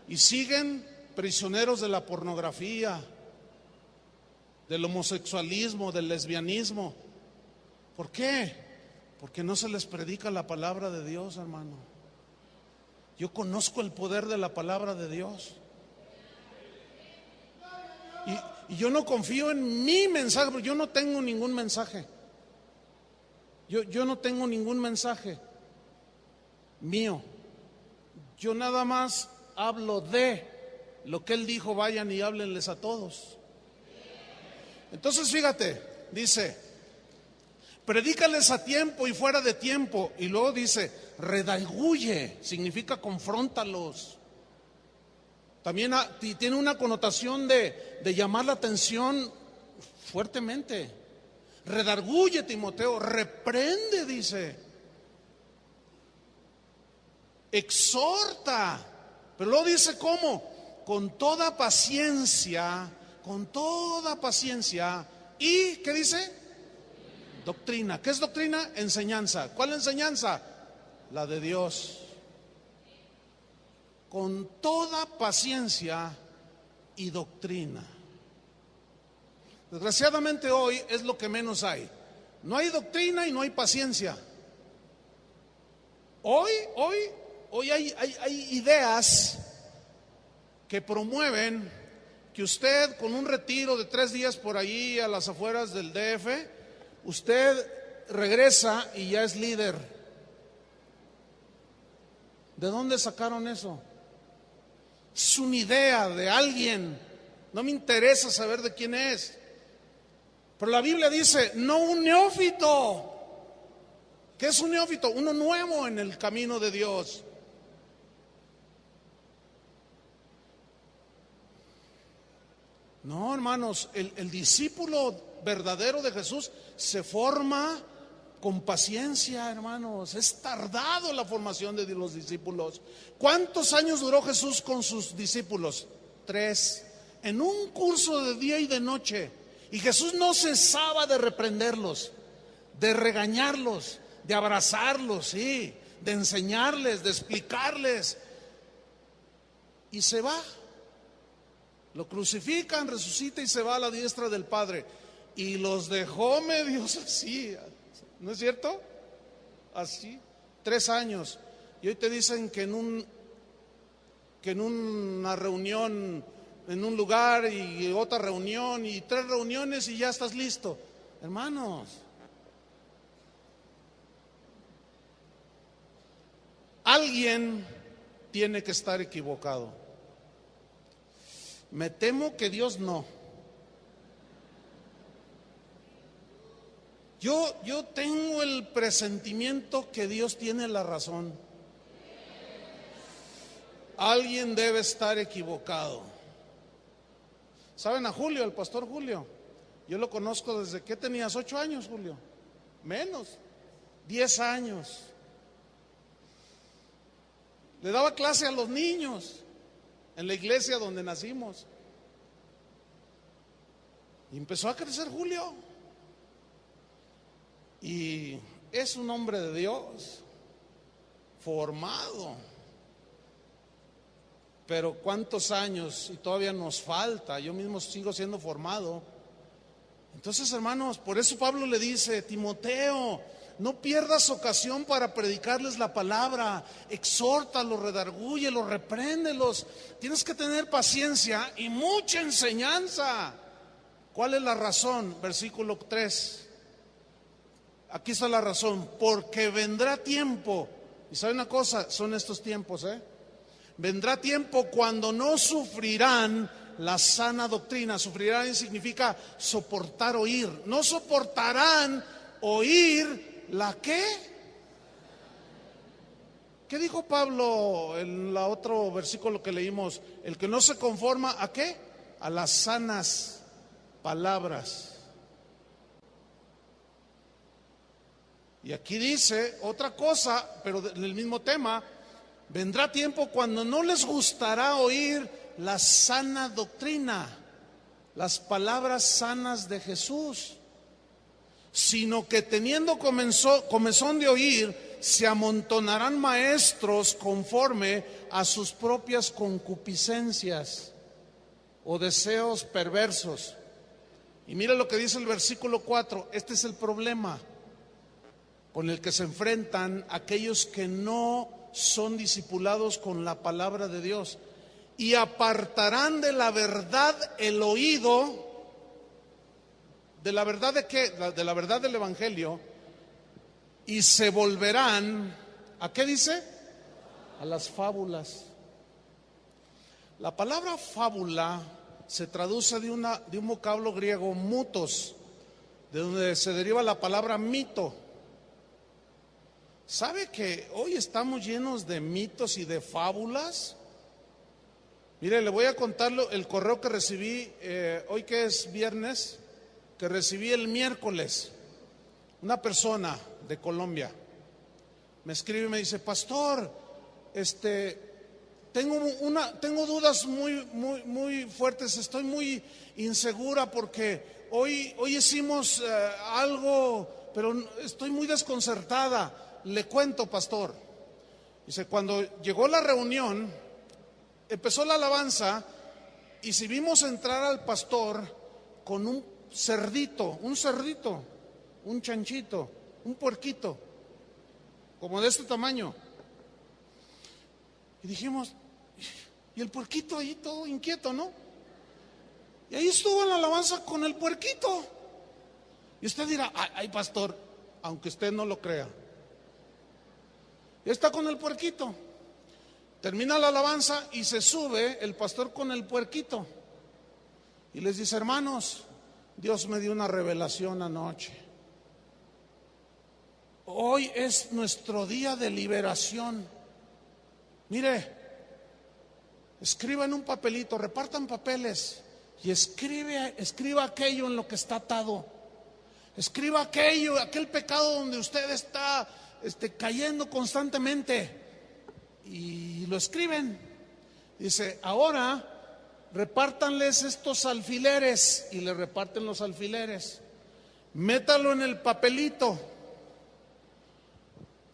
Speaker 1: y siguen prisioneros de la pornografía, del homosexualismo, del lesbianismo. ¿Por qué? Porque no se les predica la palabra de Dios, hermano. Yo conozco el poder de la palabra de Dios. Y yo no confío en mi mensaje, porque yo no tengo ningún mensaje. Yo no tengo ningún mensaje mío. Yo nada más hablo de lo que Él dijo, vayan y háblenles a todos. Entonces fíjate, dice, predícales a tiempo y fuera de tiempo. Y luego dice, redarguye, significa confróntalos. También tiene una connotación de llamar la atención fuertemente. Redarguye, Timoteo, reprende, dice. Exhorta. Pero luego dice, ¿cómo? Con toda paciencia, y, ¿qué dice? Doctrina. ¿Qué es doctrina? Enseñanza. ¿Cuál enseñanza? La de Dios. Con toda paciencia y doctrina. Desgraciadamente hoy es lo que menos hay. No hay doctrina y no hay paciencia. Hoy hay ideas que promueven que usted con un retiro de 3 días por allí a las afueras del DF, usted regresa y ya es líder. ¿De dónde sacaron eso? Es una idea de alguien. No me interesa saber de quién es. Pero la Biblia dice, no un neófito. ¿Qué es un neófito? Uno nuevo en el camino de Dios. No, hermanos, el discípulo verdadero de Jesús se forma con paciencia, hermanos. Es tardado la formación de los discípulos. ¿Cuántos años duró Jesús con sus discípulos? 3. En un curso de día y de noche. Y Jesús no cesaba de reprenderlos, de regañarlos, de abrazarlos, sí, de enseñarles, de explicarles. Y se va. Lo crucifican, resucita y se va a la diestra del Padre. Y los dejó medios así, ¿no es cierto? Así, 3 años. Y hoy te dicen que en una reunión, en un lugar y otra reunión y 3 reuniones y ya estás listo. Hermanos, alguien tiene que estar equivocado. Me temo que Dios no. Yo tengo el presentimiento que Dios tiene la razón. Alguien debe estar equivocado. ¿Saben a Julio, el pastor Julio? Yo lo conozco desde que tenías 8 años, Julio. Menos, 10 años. Le daba clase a los niños en la iglesia donde nacimos. Y empezó a crecer Julio. Y es un hombre de Dios, formado. Pero ¿cuántos años? Y todavía nos falta. Yo mismo sigo siendo formado. Entonces, hermanos, por eso Pablo le dice, Timoteo, no pierdas ocasión para predicarles la palabra, exhórtalos, redargúyelos, repréndelos. Tienes que tener paciencia y mucha enseñanza. ¿Cuál es la razón? Versículo 3. Aquí está la razón. Porque vendrá tiempo, y sabe una cosa, son estos tiempos, vendrá tiempo cuando no sufrirán la sana doctrina. Sufrirán significa soportar oír. No soportarán oír. ¿La qué? ¿Qué dijo Pablo en la otro versículo que leímos? El que no se conforma ¿a qué? A las sanas palabras. Y aquí dice otra cosa, pero en el mismo tema, vendrá tiempo cuando no les gustará oír la sana doctrina, las palabras sanas de Jesús, sino que teniendo comezón de oír, se amontonarán maestros conforme a sus propias concupiscencias o deseos perversos. Y mira lo que dice el versículo 4, este es el problema con el que se enfrentan aquellos que no son discipulados con la palabra de Dios. Y apartarán de la verdad el oído. ¿De la verdad de qué? De la verdad del Evangelio. Y se volverán, ¿a qué dice? A las fábulas. La palabra fábula se traduce de un vocablo griego, mutos, de donde se deriva la palabra mito. ¿Sabe que hoy estamos llenos de mitos y de fábulas? Mire, le voy a contar el correo que recibí hoy, que es viernes, que recibí el miércoles. Una persona de Colombia me escribe y me dice, pastor, tengo dudas muy fuertes, estoy muy insegura porque hoy hicimos algo, pero estoy muy desconcertada. Le cuento, pastor. Dice, cuando llegó la reunión, empezó la alabanza y si vimos entrar al pastor con un cerdito, un chanchito, un puerquito, como de este tamaño. Y dijimos, y el puerquito ahí todo inquieto, ¿no? Y ahí estuvo en la alabanza con el puerquito. Y usted dirá, ay, pastor, aunque usted no lo crea, está con el puerquito. Termina la alabanza y se sube el pastor con el puerquito y les dice: hermanos, Dios me dio una revelación anoche. Hoy es nuestro día de liberación. Mire, escriba en un papelito, repartan papeles y escriba aquello en lo que está atado. Escriba aquel pecado donde usted está cayendo constantemente. Y lo escriben. Dice: ahora repártanles estos alfileres. Y le reparten los alfileres. Métalo en el papelito.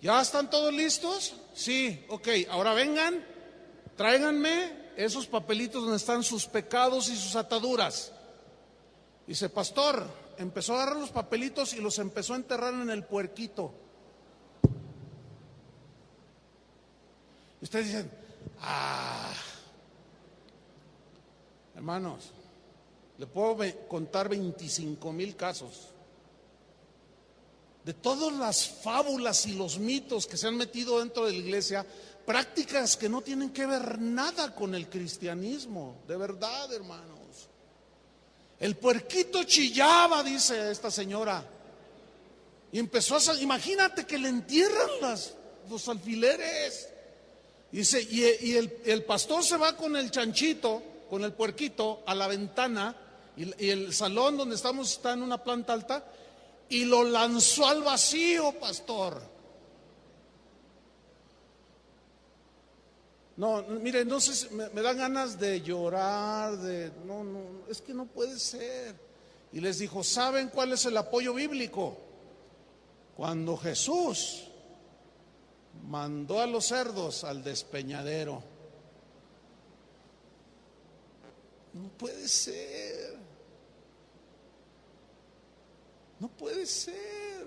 Speaker 1: ¿Ya están todos listos? Sí, ok. Ahora vengan, tráiganme esos papelitos donde están sus pecados y sus ataduras. Dice: pastor, empezó a agarrar los papelitos y los empezó a enterrar en el puerquito. Y ustedes dicen: hermanos, le puedo contar 25,000 casos de todas las fábulas y los mitos que se han metido dentro de la iglesia, prácticas que no tienen que ver nada con el cristianismo, de verdad, hermanos. El puerquito chillaba, dice esta señora, y empezó imagínate que le entierran los alfileres. Dice, y el pastor se va con el chanchito, con el puerquito, a la ventana, y el salón donde estamos está en una planta alta, y lo lanzó al vacío, pastor. No, mire, no sé, me dan ganas de llorar, no, es que no puede ser. Y les dijo: ¿saben cuál es el apoyo bíblico? Cuando Jesús mandó a los cerdos al despeñadero. No puede ser. No puede ser.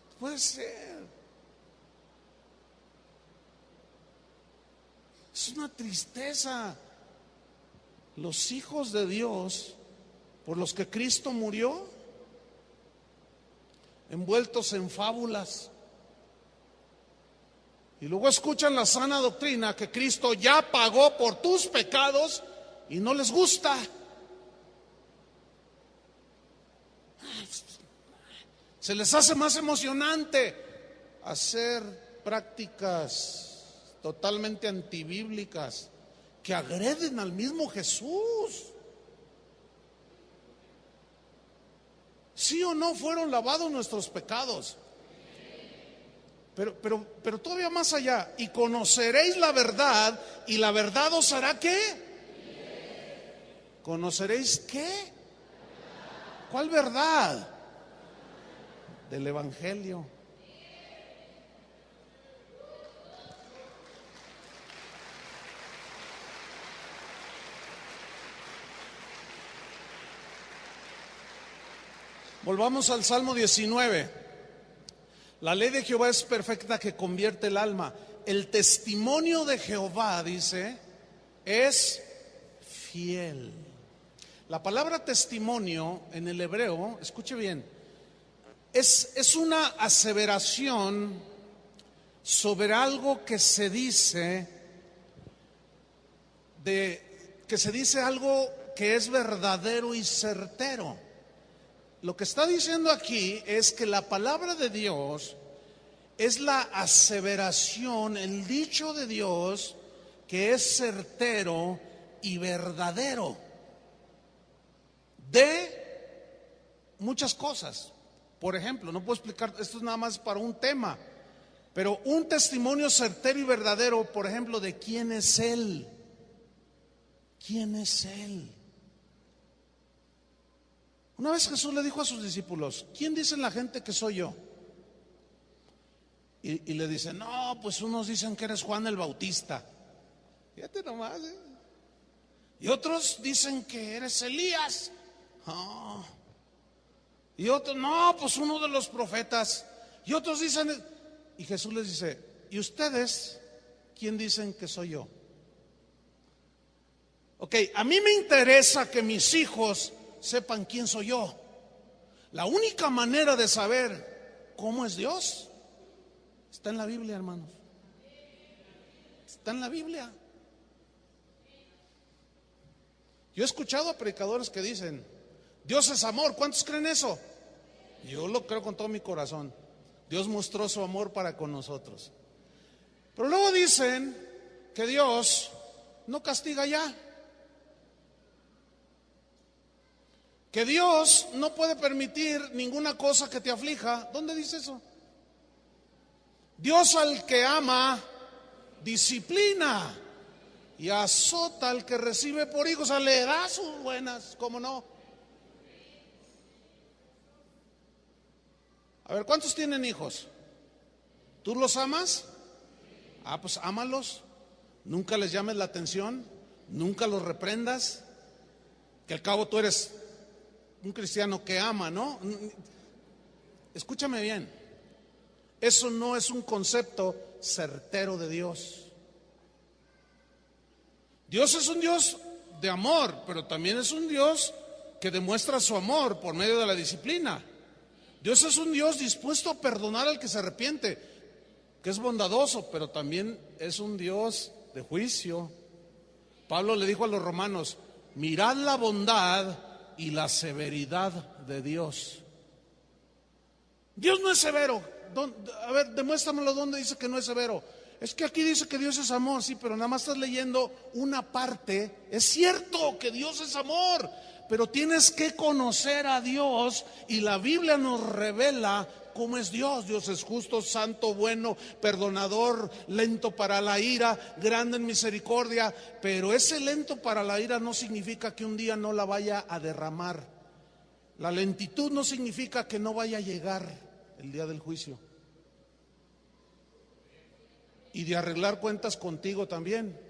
Speaker 1: No puede ser. Es una tristeza. Los hijos de Dios por los que Cristo murió, envueltos en fábulas. Y luego escuchan la sana doctrina que Cristo ya pagó por tus pecados y no les gusta. Se les hace más emocionante hacer prácticas totalmente antibíblicas que agreden al mismo Jesús. ¿Sí o no fueron lavados nuestros pecados? Pero todavía más allá. Y conoceréis la verdad, y la verdad os hará ¿qué? ¿Conoceréis qué? ¿Cuál verdad? Del Evangelio. Volvamos al Salmo 19. La ley de Jehová es perfecta, que convierte el alma. El testimonio de Jehová, dice, es fiel. La palabra testimonio en el hebreo, escuche bien, es una aseveración sobre algo que se dice, algo que es verdadero y certero. Lo que está diciendo aquí es que la palabra de Dios es la aseveración, el dicho de Dios que es certero y verdadero de muchas cosas. Por ejemplo, no puedo explicar, esto es nada más para un tema, pero un testimonio certero y verdadero, por ejemplo, de quién es Él. ¿Quién es Él? Una vez Jesús le dijo a sus discípulos: ¿quién dicen la gente que soy yo? Y le dicen: no, pues unos dicen que eres Juan el Bautista. Fíjate nomás, ¿eh? Y otros dicen que eres Elías. Oh. Y otros: no, pues uno de los profetas. Y otros dicen, y Jesús les dice: ¿y ustedes quién dicen que soy yo? Ok, a mí me interesa que mis hijos sepan quién soy yo. La única manera de saber cómo es Dios. Está en la Biblia, hermanos. Está en la Biblia. Yo he escuchado a predicadores que dicen, Dios es amor. ¿Cuántos creen eso? Yo lo creo con todo mi corazón. Dios mostró su amor para con nosotros. Pero luego dicen que Dios no castiga ya. Que Dios no puede permitir ninguna cosa que te aflija. ¿Dónde dice eso? Dios al que ama, disciplina y azota al que recibe por hijo. O sea, le da sus buenas, ¿cómo no? A ver, ¿cuántos tienen hijos? ¿Tú los amas? Ah, pues ámalos. Nunca les llames la atención, nunca los reprendas, que al cabo tú eres un cristiano que ama, ¿no? Escúchame bien, eso no es un concepto certero de Dios. Dios es un Dios de amor, pero también es un Dios que demuestra su amor por medio de la disciplina. Dios es un Dios dispuesto a perdonar al que se arrepiente, que es bondadoso, pero también es un Dios de juicio. Pablo le dijo a los romanos, mirad la bondad y la severidad de Dios. Dios no es severo. A ver, demuéstramelo donde dice que no es severo. Es que aquí dice que Dios es amor, sí, pero nada más estás leyendo una parte. Es cierto que Dios es amor, pero tienes que conocer a Dios y la Biblia nos revela cómo es Dios. Dios es justo, santo, bueno, perdonador, lento para la ira, grande en misericordia. Pero ese lento para la ira no significa que un día no la vaya a derramar. La lentitud no significa que no vaya a llegar el día del juicio y de arreglar cuentas contigo también,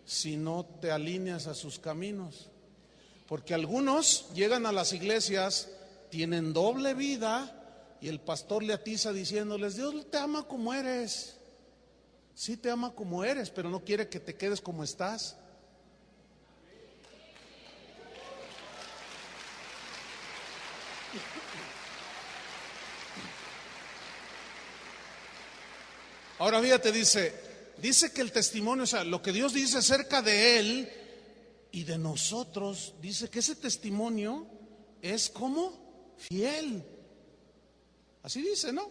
Speaker 1: si no te alineas a sus caminos. Porque algunos llegan a las iglesias, tienen doble vida, y el pastor le atiza diciéndoles, Dios te ama como eres. Sí te ama como eres, pero no quiere que te quedes como estás. Ahora fíjate, dice que el testimonio, o sea, lo que Dios dice acerca de Él y de nosotros, dice que ese testimonio es como fiel. Así dice, ¿no?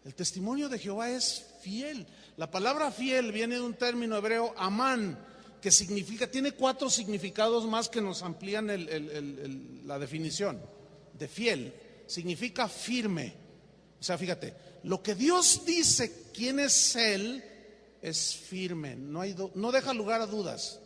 Speaker 1: El testimonio de Jehová es fiel. La palabra fiel viene de un término hebreo, amán, que significa, tiene 4 significados más que nos amplían la definición de fiel. Significa firme. O sea, fíjate, lo que Dios dice quién es Él es firme, no deja lugar a dudas.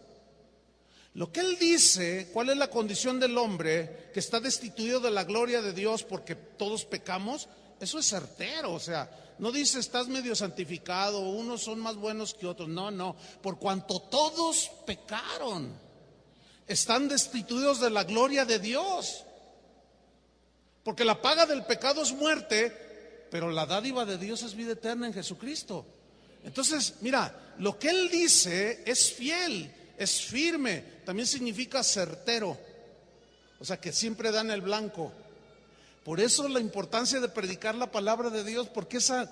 Speaker 1: Lo que Él dice, cuál es la condición del hombre que está destituido de la gloria de Dios porque todos pecamos, eso es certero. O sea, no dice estás medio santificado, unos son más buenos que otros. No, por cuanto todos pecaron, están destituidos de la gloria de Dios. Porque la paga del pecado es muerte, pero la dádiva de Dios es vida eterna en Jesucristo. Entonces, mira, lo que Él dice es fiel, es firme, también significa certero. O sea, que siempre dan el blanco. Por eso la importancia de predicar la palabra de Dios, porque esa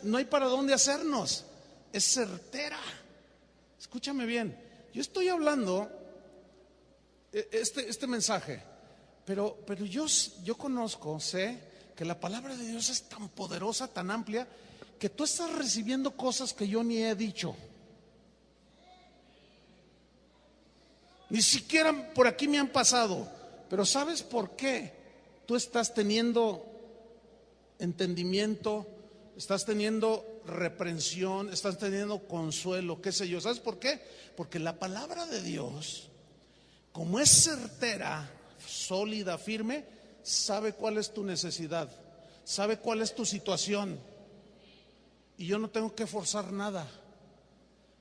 Speaker 1: no hay para dónde hacernos, es certera. Escúchame bien, yo estoy hablando este mensaje, pero yo conozco, sé que la palabra de Dios es tan poderosa, tan amplia, que tú estás recibiendo cosas que yo ni he dicho. Ni siquiera por aquí me han pasado. Pero ¿sabes por qué tú estás teniendo entendimiento, estás teniendo reprensión, estás teniendo consuelo, qué sé yo? ¿Sabes por qué? Porque la palabra de Dios, como es certera, sólida, firme, sabe cuál es tu necesidad, sabe cuál es tu situación. Y yo no tengo que forzar nada.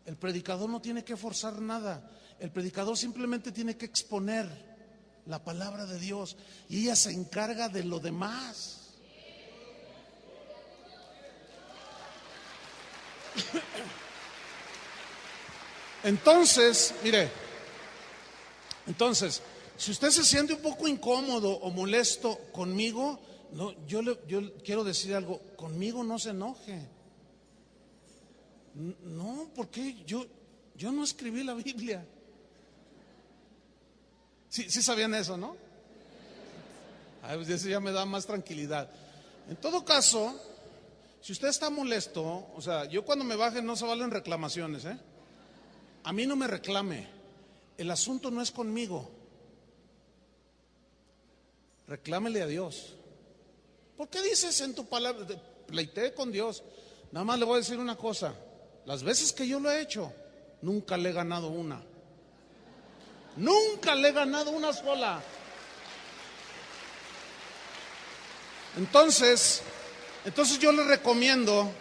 Speaker 1: El predicador no tiene que forzar nada. El predicador simplemente tiene que exponer la palabra de Dios y ella se encarga de lo demás. Entonces, mire, si usted se siente un poco incómodo o molesto conmigo, no, yo quiero decir algo, conmigo no se enoje. No, porque yo no escribí la Biblia. Sí sabían eso, ¿no? Pues eso ya me da más tranquilidad. En todo caso, si usted está molesto, o sea, yo cuando me baje no se valen reclamaciones, ¿eh? A mí no me reclame. El asunto no es conmigo. Reclámele a Dios. ¿Por qué dices en tu palabra? Pleitee con Dios. Nada más le voy a decir una cosa. Las veces que yo lo he hecho, nunca le he ganado una. Nunca le he ganado una sola. Entonces yo le recomiendo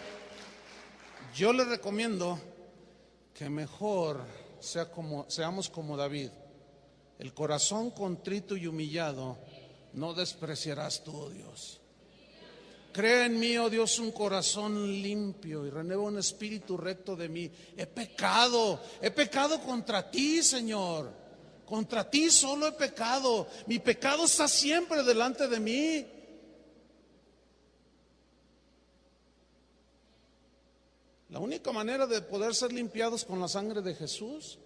Speaker 1: que mejor seamos como David. El corazón contrito y humillado no despreciarás tú, oh Dios. Crea en mí, oh Dios, un corazón limpio y renueva un espíritu recto de mí. He pecado contra ti, Señor. Contra ti solo he pecado. Mi pecado está siempre delante de mí. La única manera de poder ser limpiados con la sangre de Jesús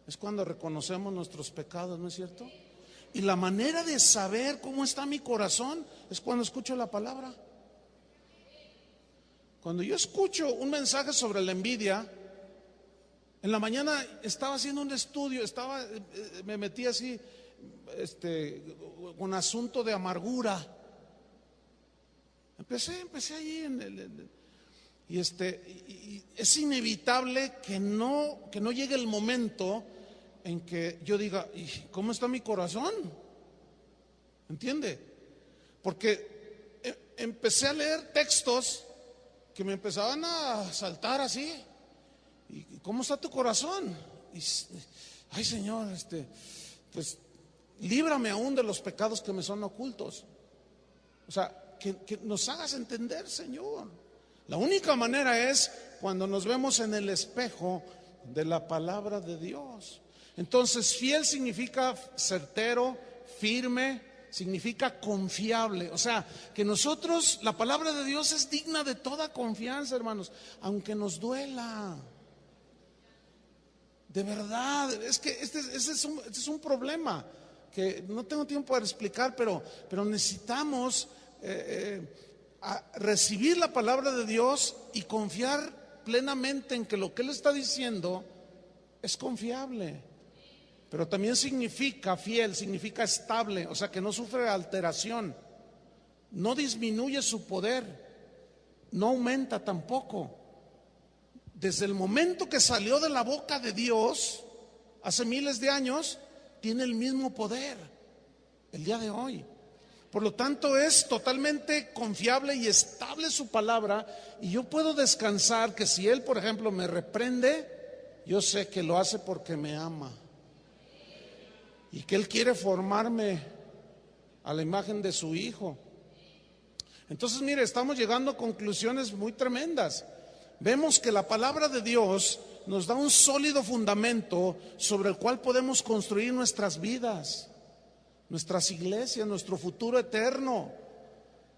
Speaker 1: es cuando reconocemos nuestros pecados, ¿no es cierto? Y la manera de saber cómo está mi corazón es cuando escucho la palabra. Cuando yo escucho un mensaje sobre la envidia, en la mañana estaba haciendo un estudio, me metí así, con asunto de amargura. Empecé ahí y es inevitable que no llegue el momento en que yo diga, ¿cómo está mi corazón? ¿Entiende? Porque empecé a leer textos que me empezaban a saltar así. ¿Y cómo está tu corazón? Ay, Señor, pues líbrame aún de los pecados que me son ocultos. O sea, que nos hagas entender, Señor. La única manera es cuando nos vemos en el espejo de la palabra de Dios. Entonces, fiel significa certero, firme, significa confiable. O sea, que nosotros, la palabra de Dios es digna de toda confianza, hermanos, aunque nos duela. De verdad, es que este es un problema que no tengo tiempo para explicar, pero necesitamos recibir la palabra de Dios y confiar plenamente en que lo que Él está diciendo es confiable. Pero también significa fiel, significa estable, o sea que no sufre alteración, no disminuye su poder, no aumenta tampoco. Desde el momento que salió de la boca de Dios, hace miles de años, tiene el mismo poder el día de hoy. Por lo tanto, es totalmente confiable y estable su palabra, y yo puedo descansar que si Él, por ejemplo, me reprende, yo sé que lo hace porque me ama y que Él quiere formarme a la imagen de su Hijo. Entonces, mire, estamos llegando a conclusiones muy tremendas. Vemos que la palabra de Dios nos da un sólido fundamento sobre el cual podemos construir nuestras vidas, nuestras iglesias, nuestro futuro eterno.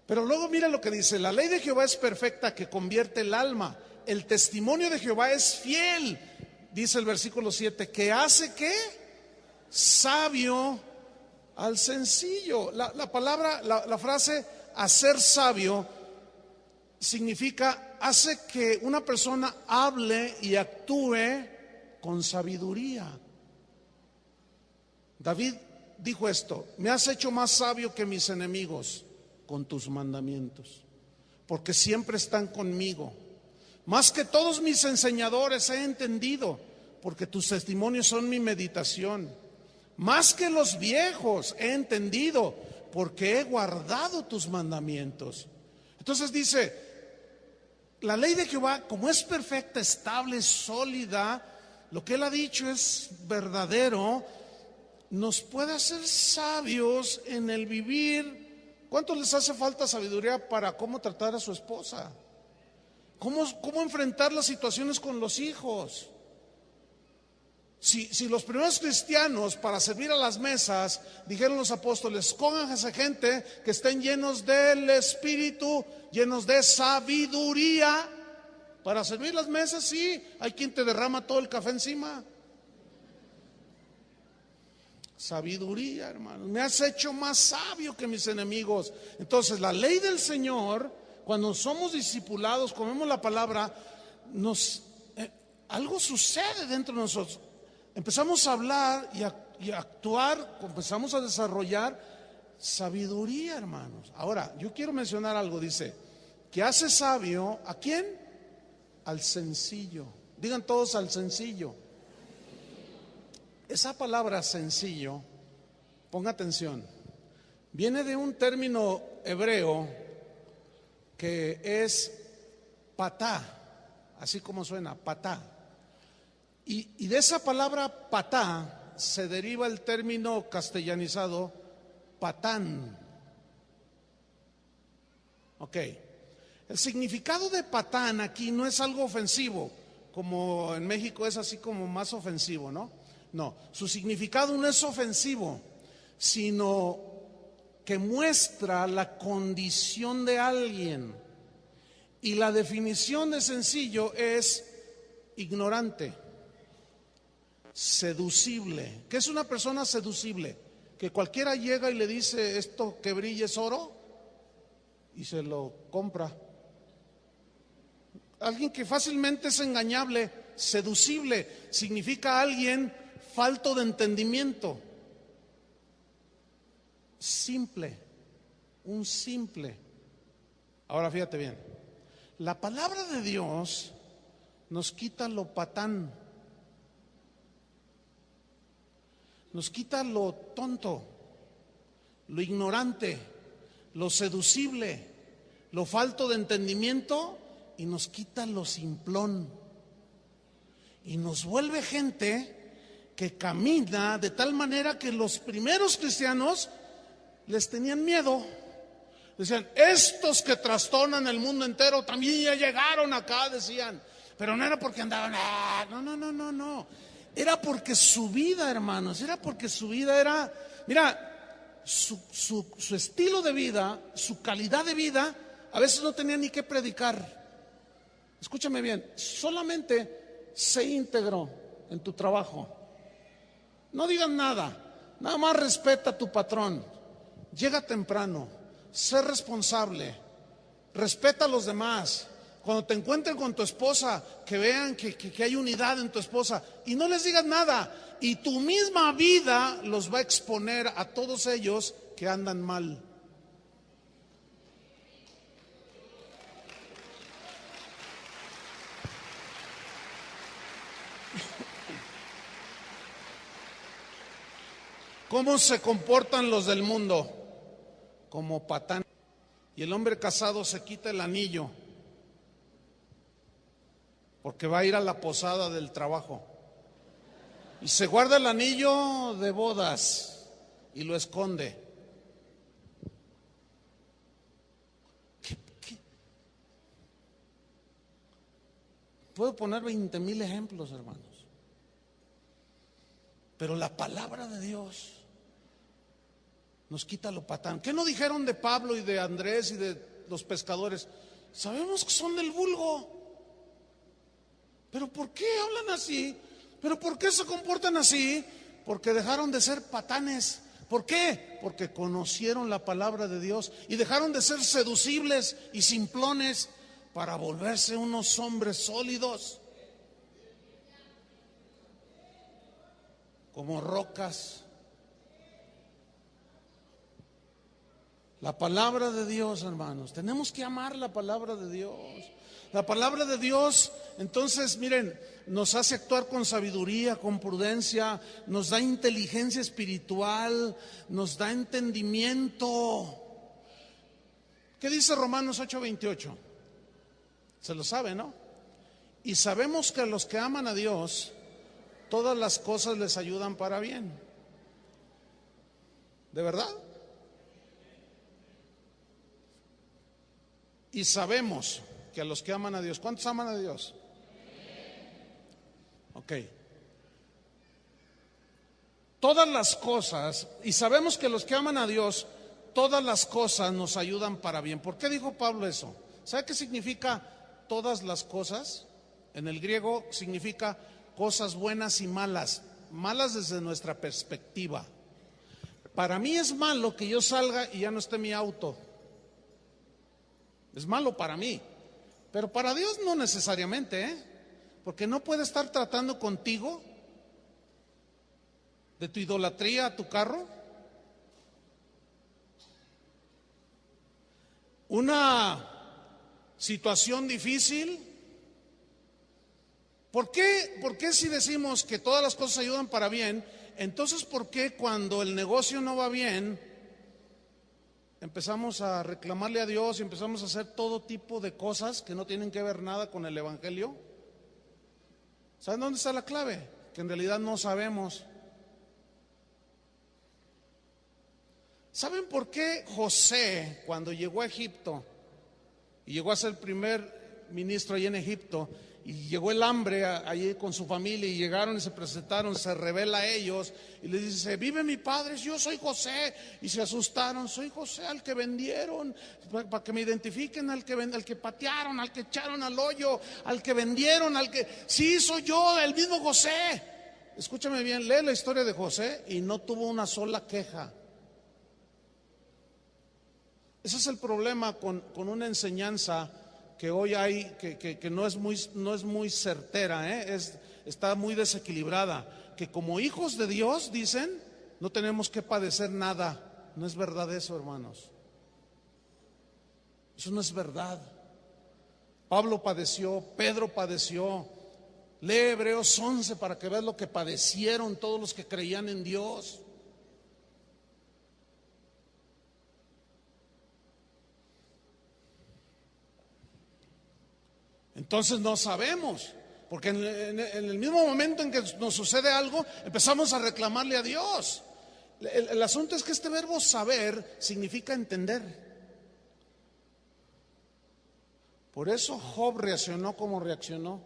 Speaker 1: Pero luego mira lo que dice: la ley de Jehová es perfecta, que convierte el alma. El testimonio de Jehová es fiel, dice el versículo 7, que hace ¿qué? Sabio al sencillo. La palabra, la frase hacer sabio significa hace que una persona hable y actúe con sabiduría. David dijo esto: me has hecho más sabio que mis enemigos con tus mandamientos, porque siempre están conmigo. Más que todos mis enseñadores he entendido, porque tus testimonios son mi meditación. Más que los viejos he entendido, porque he guardado tus mandamientos. Entonces dice, la ley de Jehová, como es perfecta, estable, sólida, lo que Él ha dicho es verdadero, nos puede hacer sabios en el vivir. ¿Cuántos les hace falta sabiduría para cómo tratar a su esposa? ¿Cómo enfrentar las situaciones con los hijos? Si los primeros cristianos para servir a las mesas, dijeron los apóstoles, escójanse gente que estén llenos del Espíritu, llenos de sabiduría. Para servir las mesas, sí, hay quien te derrama todo el café encima. Sabiduría, hermano, me has hecho más sabio que mis enemigos. Entonces, la ley del Señor, cuando somos discipulados, comemos la palabra, algo sucede dentro de nosotros. Empezamos a hablar y a actuar, empezamos a desarrollar sabiduría, hermanos. Ahora, yo quiero mencionar algo, dice, que hace sabio, ¿a quién? Al sencillo. Digan todos al sencillo. Esa palabra sencillo, ponga atención, viene de un término hebreo que es patá, así como suena, patá. Y de esa palabra patá se deriva el término castellanizado patán. Ok, el significado de patán aquí no es algo ofensivo, como en México es así como más ofensivo, ¿no? No, su significado no es ofensivo, sino que muestra la condición de alguien. Y la definición de sencillo es ignorante, seducible. ¿Qué es una persona seducible? Que cualquiera llega y le dice, esto que brilla es oro, y se lo compra. Alguien que fácilmente es engañable, seducible, significa alguien falto de entendimiento, simple, un simple. Ahora fíjate bien, la palabra de Dios nos quita lo patán, nos quita lo tonto, lo ignorante, lo seducible, lo falto de entendimiento, y nos quita lo simplón y nos vuelve gente que camina de tal manera que los primeros cristianos les tenían miedo. Decían, estos que trastornan el mundo entero también ya llegaron acá, decían. Pero no era porque andaban, no. Era porque su vida, hermanos, era porque su vida era, mira, su estilo de vida, su calidad de vida, a veces no tenía ni que predicar. Escúchame bien, solamente sé íntegro en tu trabajo. No digas nada, nada más respeta a tu patrón, llega temprano, sé responsable, respeta a los demás. Cuando te encuentren con tu esposa, que vean que hay unidad en tu esposa y no les digas nada. Y tu misma vida los va a exponer a todos ellos que andan mal. ¿Cómo se comportan los del mundo? Como patán. Y el hombre casado se quita el anillo porque va a ir a la posada del trabajo y se guarda el anillo de bodas y lo esconde. ¿Qué? Puedo poner 20,000 ejemplos, hermanos. Pero la palabra de Dios nos quita lo patán. ¿Qué no dijeron de Pablo y de Andrés y de los pescadores? Sabemos que son del vulgo. ¿Pero por qué hablan así? ¿Pero por qué se comportan así? Porque dejaron de ser patanes. ¿Por qué? Porque conocieron la palabra de Dios y dejaron de ser seducibles y simplones para volverse unos hombres sólidos, como rocas. La palabra de Dios, hermanos, tenemos que amar la palabra de Dios. La palabra de Dios, entonces, miren, nos hace actuar con sabiduría, con prudencia, nos da inteligencia espiritual, nos da entendimiento. ¿Qué dice Romanos 8:28? Se lo sabe, ¿no? Y sabemos que a los que aman a Dios, todas las cosas les ayudan para bien. ¿De verdad? Y sabemos que a los que aman a Dios, ¿cuántos aman a Dios? Ok. Todas las cosas, y sabemos que los que aman a Dios, todas las cosas nos ayudan para bien. ¿Por qué dijo Pablo eso? ¿Sabe qué significa todas las cosas? En el griego significa cosas buenas y malas, malas desde nuestra perspectiva. Para mí es malo que yo salga y ya no esté mi auto. Es malo para mí, pero para Dios no necesariamente, porque no puede estar tratando contigo de tu idolatría a tu carro. Una situación difícil. ¿Por qué si decimos que todas las cosas ayudan para bien, entonces por qué cuando el negocio no va bien empezamos a reclamarle a Dios y empezamos a hacer todo tipo de cosas que no tienen que ver nada con el Evangelio? ¿Saben dónde está la clave? Que en realidad no sabemos. ¿Saben por qué José, cuando llegó a Egipto y llegó a ser el primer ministro allí en Egipto, y llegó el hambre allí con su familia y llegaron y se presentaron, se revela a ellos y les dice: vive mi padre, yo soy José? Y se asustaron: soy José, al que vendieron, para que me identifiquen, al que patearon, al que echaron al hoyo, al que vendieron, sí, soy yo, el mismo José. Escúchame bien, lee la historia de José y no tuvo una sola queja. Ese es el problema con una enseñanza que hoy hay, que no es muy certera, está muy desequilibrada. Que como hijos de Dios, dicen, no tenemos que padecer nada. No es verdad eso, hermanos. Eso no es verdad. Pablo padeció, Pedro padeció. Lee Hebreos 11 para que veas lo que padecieron todos los que creían en Dios. Entonces no sabemos, porque en el mismo momento en que nos sucede algo, empezamos a reclamarle a Dios. El asunto es que este verbo saber significa entender. Por eso Job reaccionó como reaccionó.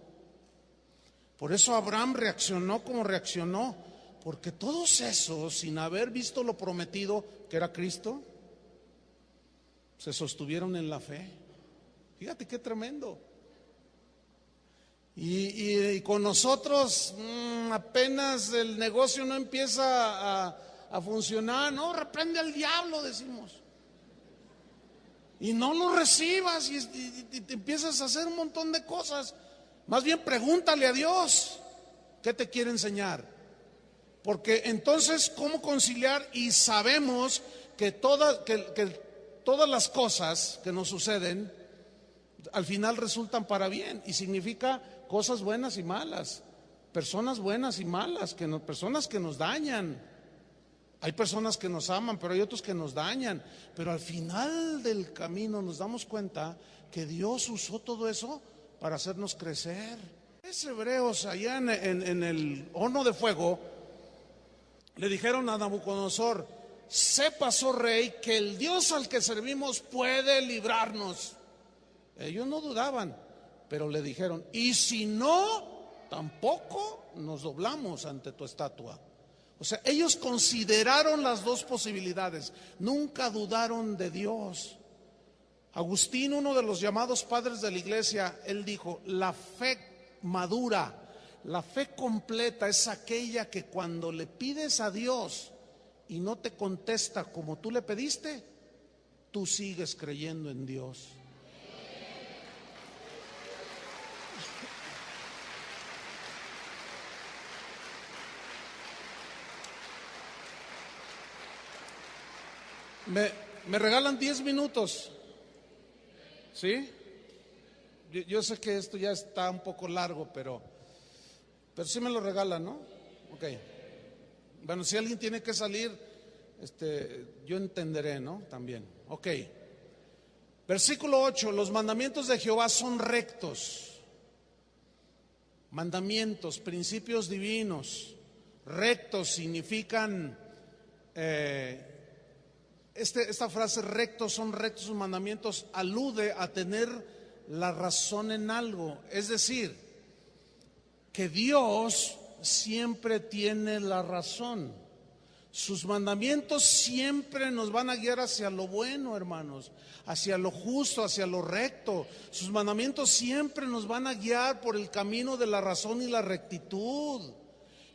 Speaker 1: Por eso Abraham reaccionó como reaccionó. Porque todos esos, sin haber visto lo prometido, que era Cristo, se sostuvieron en la fe. Fíjate qué tremendo. Y con nosotros apenas el negocio no empieza a funcionar, no, reprende al diablo, decimos. Y no lo recibas y te empiezas a hacer un montón de cosas. Más bien pregúntale a Dios qué te quiere enseñar. Porque entonces, ¿cómo conciliar? Y sabemos que todas las cosas que nos suceden al final resultan para bien, y significa cosas buenas y malas, personas buenas y malas, personas que nos dañan. Hay personas que nos aman, pero hay otros que nos dañan. Pero al final del camino nos damos cuenta que Dios usó todo eso para hacernos crecer. Es Hebreos, allá en el horno de fuego, le dijeron a Nabucodonosor: sepas, oh rey, que el Dios al que servimos puede librarnos. Ellos no dudaban, pero le dijeron: y si no, tampoco nos doblamos ante tu estatua. O sea, ellos consideraron las dos posibilidades, nunca dudaron de Dios. Agustín, uno de los llamados padres de la iglesia, él dijo: la fe madura, la fe completa es aquella que cuando le pides a Dios y no te contesta como tú le pediste, tú sigues creyendo en Dios. Me regalan 10 minutos, ¿sí? Yo sé que esto ya está un poco largo, pero sí me lo regalan, ¿no? Ok. Bueno, si alguien tiene que salir, yo entenderé, ¿no? También. Ok. Versículo 8: los mandamientos de Jehová son rectos. Mandamientos, principios divinos. Rectos significan... esta frase, rectos son rectos sus mandamientos, alude a tener la razón en algo. Es decir, que Dios siempre tiene la razón. Sus mandamientos siempre nos van a guiar hacia lo bueno, hermanos, hacia lo justo, hacia lo recto. Sus mandamientos siempre nos van a guiar por el camino de la razón y la rectitud,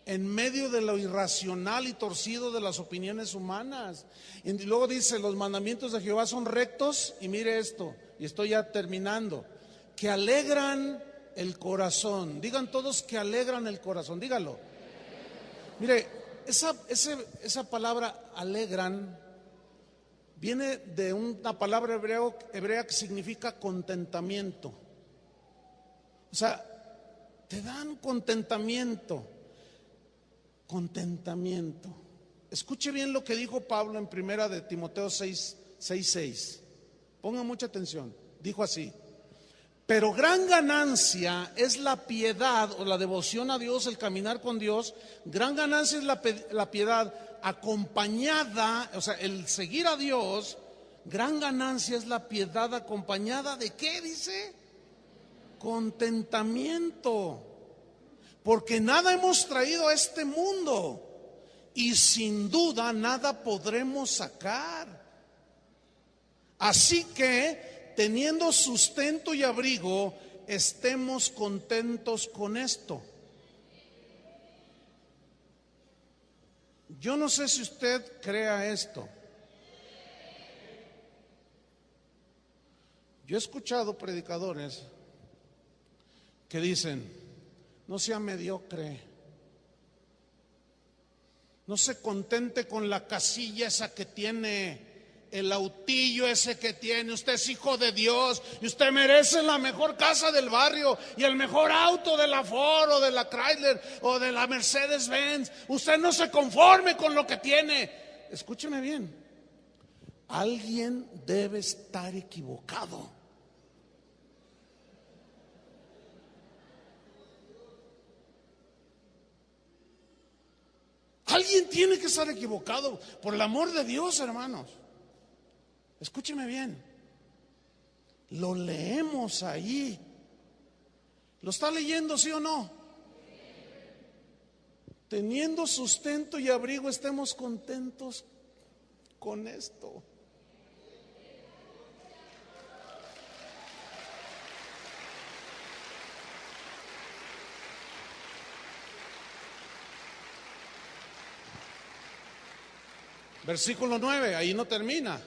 Speaker 1: en medio de lo irracional y torcido de las opiniones humanas. Y luego dice, los mandamientos de Jehová son rectos, y mire esto, y estoy ya terminando, que alegran el corazón. Digan todos que alegran el corazón, dígalo. Mire, esa palabra alegran viene de una palabra hebrea que significa contentamiento. O sea, te dan contentamiento. Contentamiento. Escuche bien lo que dijo Pablo en primera de Timoteo 6:6. Pongan mucha atención. Dijo así: pero gran ganancia es la piedad o la devoción a Dios, el caminar con Dios. Gran ganancia es la piedad acompañada, o sea, el seguir a Dios. Gran ganancia es la piedad acompañada de ¿qué dice? Contentamiento. Porque nada hemos traído a este mundo y sin duda nada podremos sacar. Así que, teniendo sustento y abrigo, estemos contentos con esto. Yo no sé si usted crea esto. Yo he escuchado predicadores que dicen: no sea mediocre, no se contente con la casilla esa que tiene, el autillo ese que tiene. Usted es hijo de Dios y usted merece la mejor casa del barrio y el mejor auto de la Ford o de la Chrysler o de la Mercedes-Benz. Usted no se conforme con lo que tiene. Escúcheme bien, alguien debe estar equivocado. Alguien tiene que estar equivocado, por el amor de Dios, hermanos. Escúcheme bien. Lo leemos ahí. ¿Lo está leyendo, sí o no? Teniendo sustento y abrigo, estemos contentos con esto. Versículo 9, ahí no termina.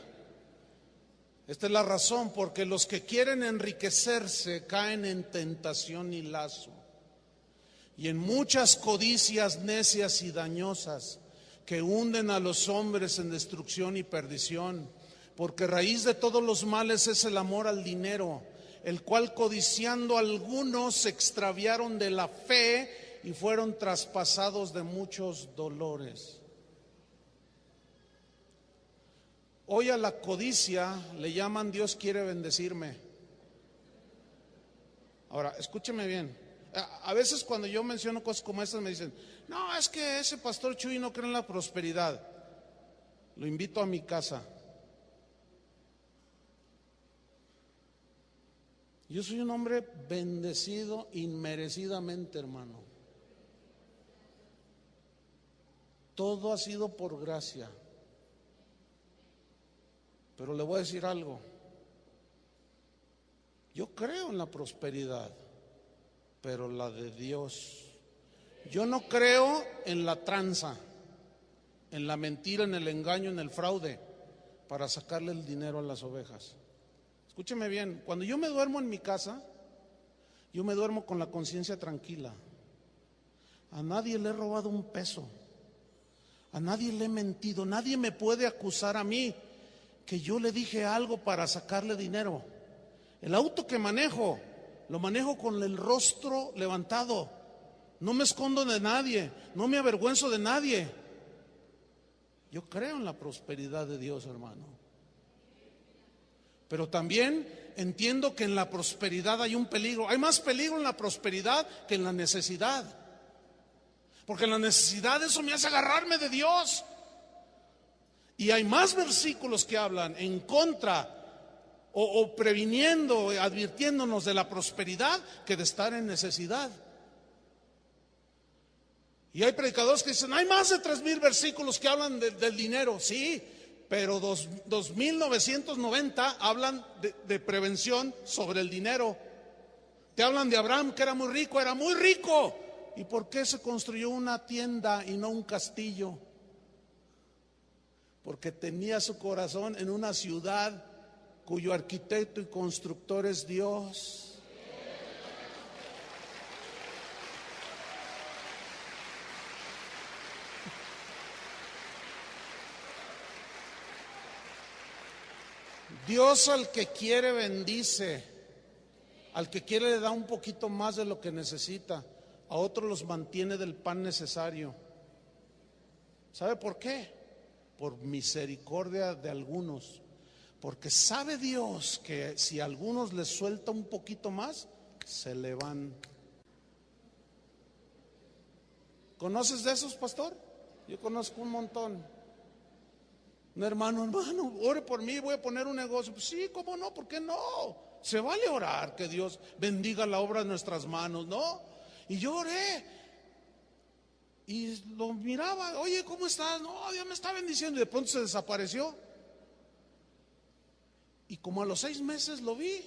Speaker 1: Esta es la razón, porque los que quieren enriquecerse caen en tentación y lazo, y en muchas codicias necias y dañosas, que hunden a los hombres en destrucción y perdición. Porque raíz de todos los males es el amor al dinero, el cual codiciando algunos se extraviaron de la fe y fueron traspasados de muchos dolores. Hoy a la codicia le llaman Dios quiere bendecirme. Ahora, escúcheme bien. A veces cuando yo menciono cosas como estas me dicen: no, es que ese pastor Chuy no cree en la prosperidad. Lo invito a mi casa. Yo soy un hombre bendecido inmerecidamente, hermano. Todo ha sido por gracia. Pero le voy a decir algo. Yo creo en la prosperidad, pero la de Dios. Yo no creo en la tranza, en la mentira, en el engaño, en el fraude, para sacarle el dinero a las ovejas. Escúcheme bien, cuando yo me duermo en mi casa, yo me duermo con la conciencia tranquila. A nadie le he robado un peso, a nadie le he mentido, nadie me puede acusar a mí que yo le dije algo para sacarle dinero. El auto que manejo, lo manejo con el rostro levantado. No me escondo de nadie, no me avergüenzo de nadie. Yo creo en la prosperidad de Dios, hermano. Pero también entiendo que en la prosperidad hay un peligro. Hay más peligro en la prosperidad que en la necesidad. Porque en la necesidad eso me hace agarrarme de Dios. Y hay más versículos que hablan en contra o previniendo, advirtiéndonos de la prosperidad que de estar en necesidad. Y hay predicadores que dicen, hay más de 3,000 versículos que hablan del dinero. Sí, pero 2,990 hablan de prevención sobre el dinero. Te hablan de Abraham, que era muy rico, era muy rico. ¿Y por qué se construyó una tienda y no un castillo? Porque tenía su corazón en una ciudad cuyo arquitecto y constructor es Dios. Dios al que quiere bendice, al que quiere le da un poquito más de lo que necesita, a otros los mantiene del pan necesario. ¿Sabe por qué? Por misericordia de algunos, porque sabe Dios que si a algunos les suelta un poquito más, se le van. ¿Conoces de esos, pastor? Yo conozco un montón. Un hermano, ore por mí, voy a poner un negocio. Pues sí, ¿cómo no? ¿Por qué no? Se vale orar, que Dios bendiga la obra de nuestras manos, ¿no? Y yo oré y lo miraba, oye, ¿cómo estás? No, Dios me está bendiciendo. Y de pronto se desapareció. Y como a los 6 meses lo vi.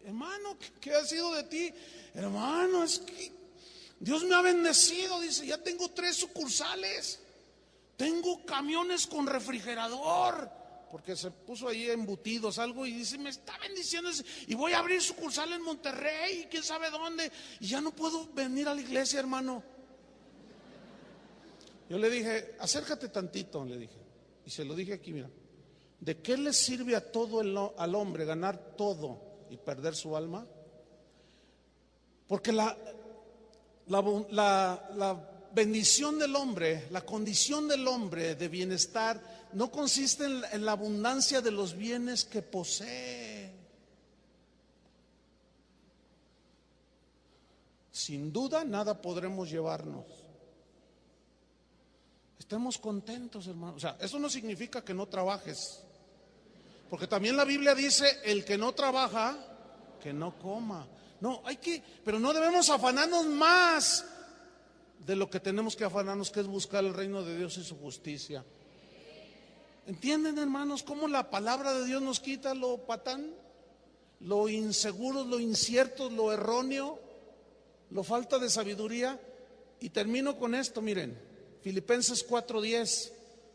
Speaker 1: Hermano, ¿qué ha sido de ti? Hermano, es que Dios me ha bendecido. Dice, ya tengo 3 sucursales. Tengo camiones con refrigerador, porque se puso ahí embutidos, algo, y dice, me está bendiciendo, y voy a abrir sucursal en Monterrey, y quién sabe dónde, y ya no puedo venir a la iglesia, hermano. Yo le dije, acércate tantito, le dije, y se lo dije aquí, mira, ¿de qué le sirve a todo al hombre ganar todo y perder su alma? Porque la bendición del hombre, la condición del hombre de bienestar no consiste en la abundancia de los bienes que posee. Sin duda nada podremos llevarnos. Estemos contentos, hermanos. O sea, eso no significa que no trabajes, porque también la Biblia dice, el que no trabaja, que no coma. No, pero no debemos afanarnos más de lo que tenemos que afanarnos, que es buscar el reino de Dios y su justicia. ¿Entienden, hermanos, cómo la palabra de Dios nos quita lo patán, lo inseguro, lo incierto, lo erróneo, lo falta de sabiduría? Y termino con esto, miren, Filipenses 4:10,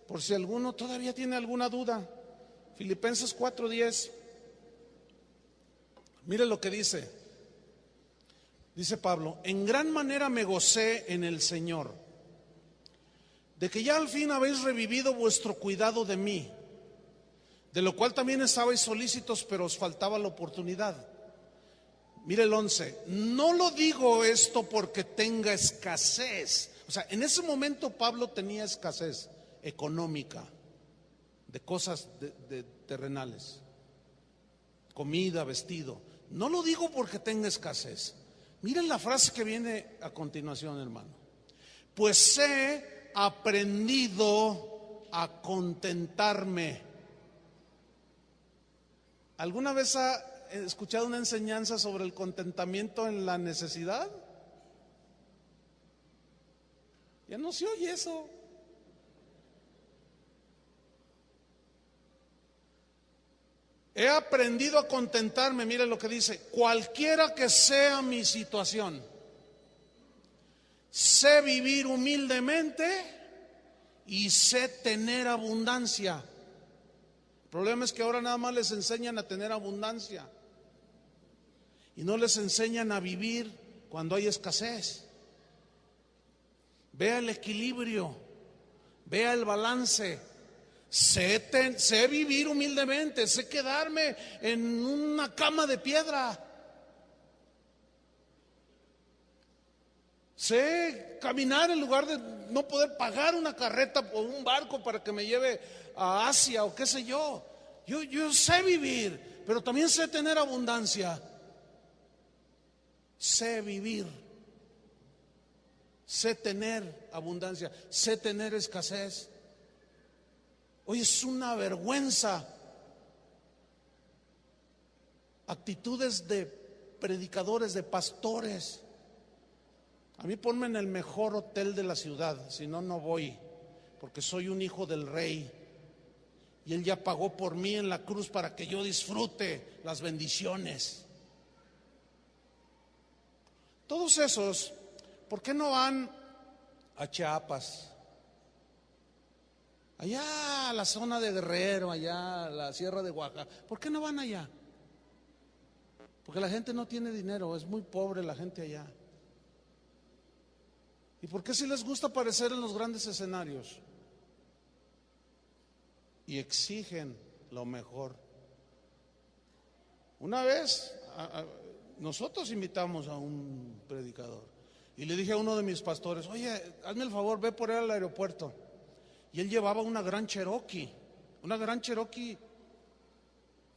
Speaker 1: por si alguno todavía tiene alguna duda. Filipenses 4:10, mire lo que dice. Dice Pablo, en gran manera me gocé en el Señor, de que ya al fin habéis revivido vuestro cuidado de mí, de lo cual también estabais solícitos, pero os faltaba la oportunidad. Mire el 11, no lo digo esto porque tenga escasez. O sea, en ese momento Pablo tenía escasez económica, de cosas terrenales, comida, vestido. No lo digo porque tenga escasez. Miren la frase que viene a continuación, hermano. Pues he aprendido a contentarme. ¿Alguna vez ha escuchado una enseñanza sobre el contentamiento en la necesidad? Ya no se oye eso. He aprendido a contentarme, mire lo que dice, cualquiera que sea mi situación. Sé vivir humildemente y sé tener abundancia. El problema es que ahora nada más les enseñan a tener abundancia y no les enseñan a vivir cuando hay escasez. Vea el equilibrio, vea el balance. Sé vivir humildemente, sé quedarme en una cama de piedra, sé caminar en lugar de no poder pagar una carreta o un barco para que me lleve a Asia o qué sé yo. Yo sé vivir, pero también sé tener abundancia. Sé vivir, sé tener abundancia, sé tener escasez. Hoy es una vergüenza actitudes de predicadores, de pastores, A mí ponme en el mejor hotel de la ciudad, si no, no voy, porque soy un hijo del rey. Y Él ya pagó por mí en la cruz para que yo disfrute las bendiciones. Todos esos, ¿por qué no van a Chiapas? Allá a la zona de Guerrero, allá a la Sierra de Oaxaca. ¿Por qué no van allá? Porque la gente no tiene dinero, es muy pobre la gente allá. ¿Y por qué si les gusta aparecer en los grandes escenarios? Y exigen lo mejor. Una vez nosotros invitamos a un predicador y le dije a uno de mis pastores: oye, hazme el favor, ve por él al aeropuerto. Y él llevaba una gran Cherokee. Una gran Cherokee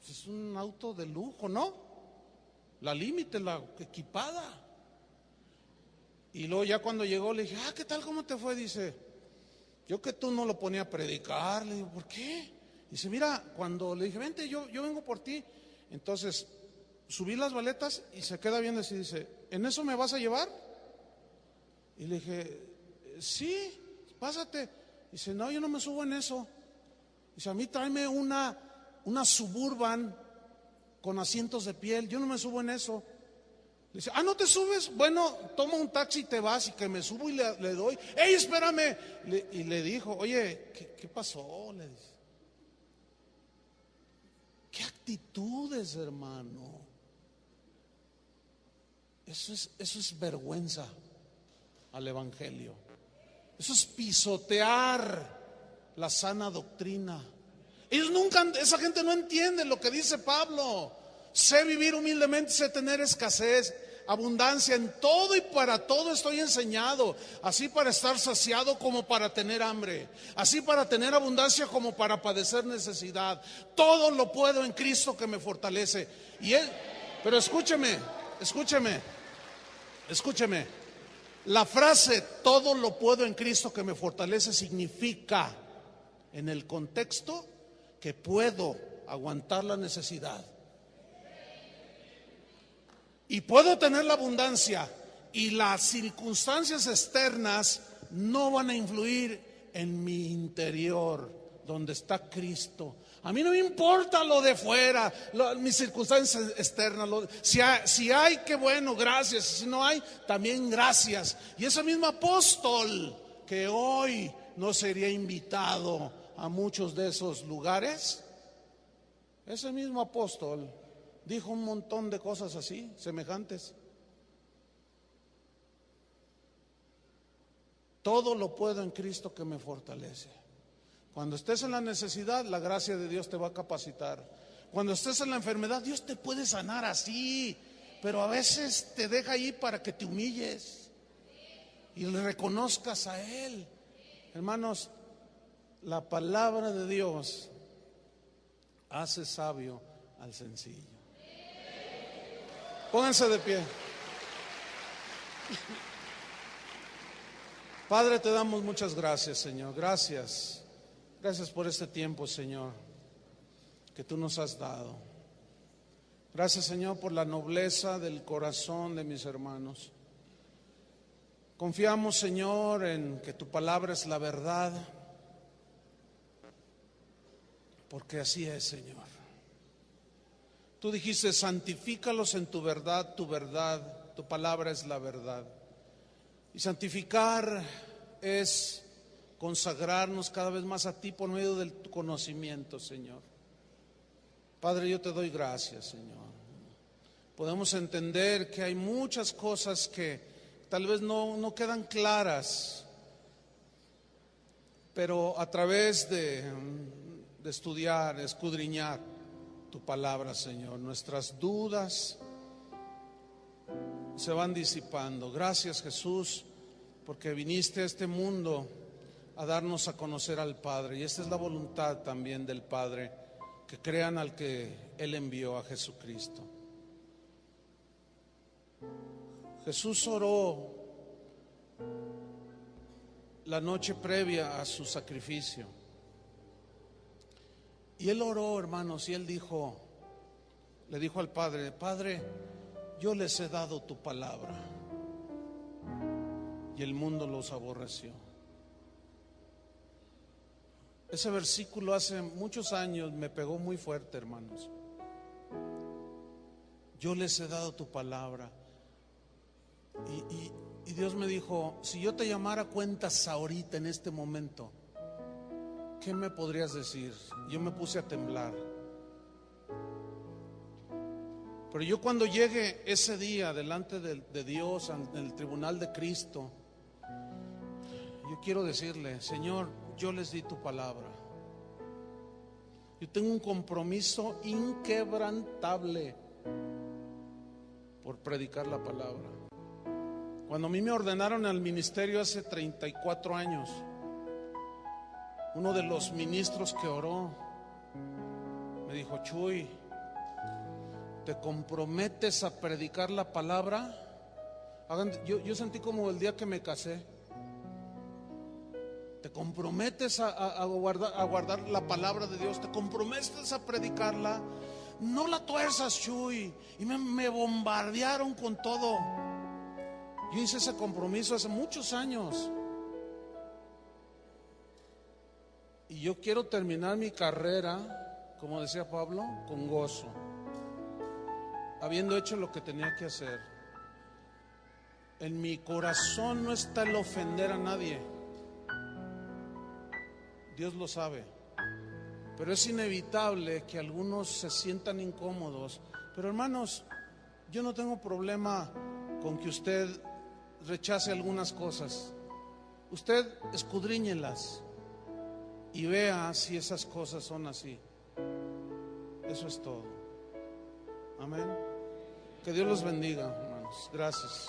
Speaker 1: es un auto de lujo, ¿no? La límite, la equipada. Y luego ya cuando llegó le dije: ¿qué tal? ¿Cómo te fue? Dice: yo que tú no lo ponía a predicar. Le digo: ¿por qué? Dice: mira, cuando le dije: vente, yo vengo por ti. Entonces subí las maletas y se queda viendo así, dice: ¿en eso me vas a llevar? Y le dije: sí, pásate. Dice: no, yo no me subo en eso. Dice: a mí tráeme una Suburban con asientos de piel, yo no me subo en eso. Dice: ¿no te subes? Bueno, toma un taxi y te vas. Y que me subo y le doy: ¡ey, espérame! Y le dijo: oye, ¿qué pasó? Le dice: ¿qué actitudes, hermano? Eso es vergüenza al evangelio. Eso es pisotear la sana doctrina. Esa gente no entiende lo que dice Pablo. Sé vivir humildemente, sé tener escasez, abundancia en todo y para todo estoy enseñado, así para estar saciado como para tener hambre, así para tener abundancia como para padecer necesidad. Todo lo puedo en Cristo que me fortalece. Pero escúcheme. La frase "todo lo puedo en Cristo que me fortalece" significa, en el contexto, que puedo aguantar la necesidad. Y puedo tener la abundancia, y las circunstancias externas no van a influir en mi interior, donde está Cristo. A mí no me importa lo de fuera, mis circunstancias externas. Si hay, qué bueno, gracias. Si no hay, también gracias. Y ese mismo apóstol que hoy no sería invitado a muchos de esos lugares, ese mismo apóstol dijo un montón de cosas así, semejantes. Todo lo puedo en Cristo que me fortalece. Cuando estés en la necesidad, la gracia de Dios te va a capacitar. Cuando estés en la enfermedad, Dios te puede sanar así, pero a veces te deja ahí para que te humilles y le reconozcas a Él. Hermanos, la palabra de Dios hace sabio al sencillo. Pónganse de pie. Padre, te damos muchas gracias, Señor. Gracias por este tiempo, Señor, que tú nos has dado. Gracias, Señor, por la nobleza del corazón de mis hermanos. Confiamos, Señor, en que tu palabra es la verdad, porque así es, Señor. Tú dijiste: santifícalos en tu verdad, tu palabra es la verdad. Y santificar es consagrarnos cada vez más a ti por medio del conocimiento, Señor. Padre, yo te doy gracias, Señor. Podemos entender que hay muchas cosas que tal vez no quedan claras, pero a través de estudiar, escudriñar tu palabra, Señor, nuestras dudas se van disipando. Gracias, Jesús, porque viniste a este mundo a darnos a conocer al Padre, y esta es la voluntad también del Padre, que crean al que Él envió, a Jesucristo. Jesús oró la noche previa a su sacrificio, y Él oró, hermanos, y Él le dijo al Padre: Padre, yo les he dado tu palabra. y el mundo los aborreció. Ese versículo hace muchos años me pegó muy fuerte, hermanos. Yo les he dado tu palabra. Y Dios me dijo, si yo te llamara a cuentas ahorita en este momento, ¿qué me podrías decir? Yo me puse a temblar. Pero yo cuando llegue ese día delante de Dios, en el tribunal de Cristo, yo quiero decirle, Señor, yo les di tu palabra. Yo tengo un compromiso inquebrantable por predicar la palabra. Cuando a mí me ordenaron al ministerio hace 34 años, uno de los ministros que oró me dijo, Chuy, ¿te comprometes a predicar la palabra? Yo sentí como el día que me casé. ¿Te comprometes a guardar la palabra de Dios? ¿Te comprometes a predicarla? No la tuerzas, Chuy. Y me bombardearon con todo. Yo hice ese compromiso hace muchos años. Y yo quiero terminar mi carrera, como decía Pablo, con gozo, habiendo hecho lo que tenía que hacer. En mi corazón no está el ofender a nadie. Dios lo sabe. Pero es inevitable que algunos se sientan incómodos. Pero hermanos, yo no tengo problema con que usted rechace algunas cosas. Usted escudriñelas y vea si esas cosas son así. Eso es todo. Amén. Que Dios los bendiga, hermanos. Gracias.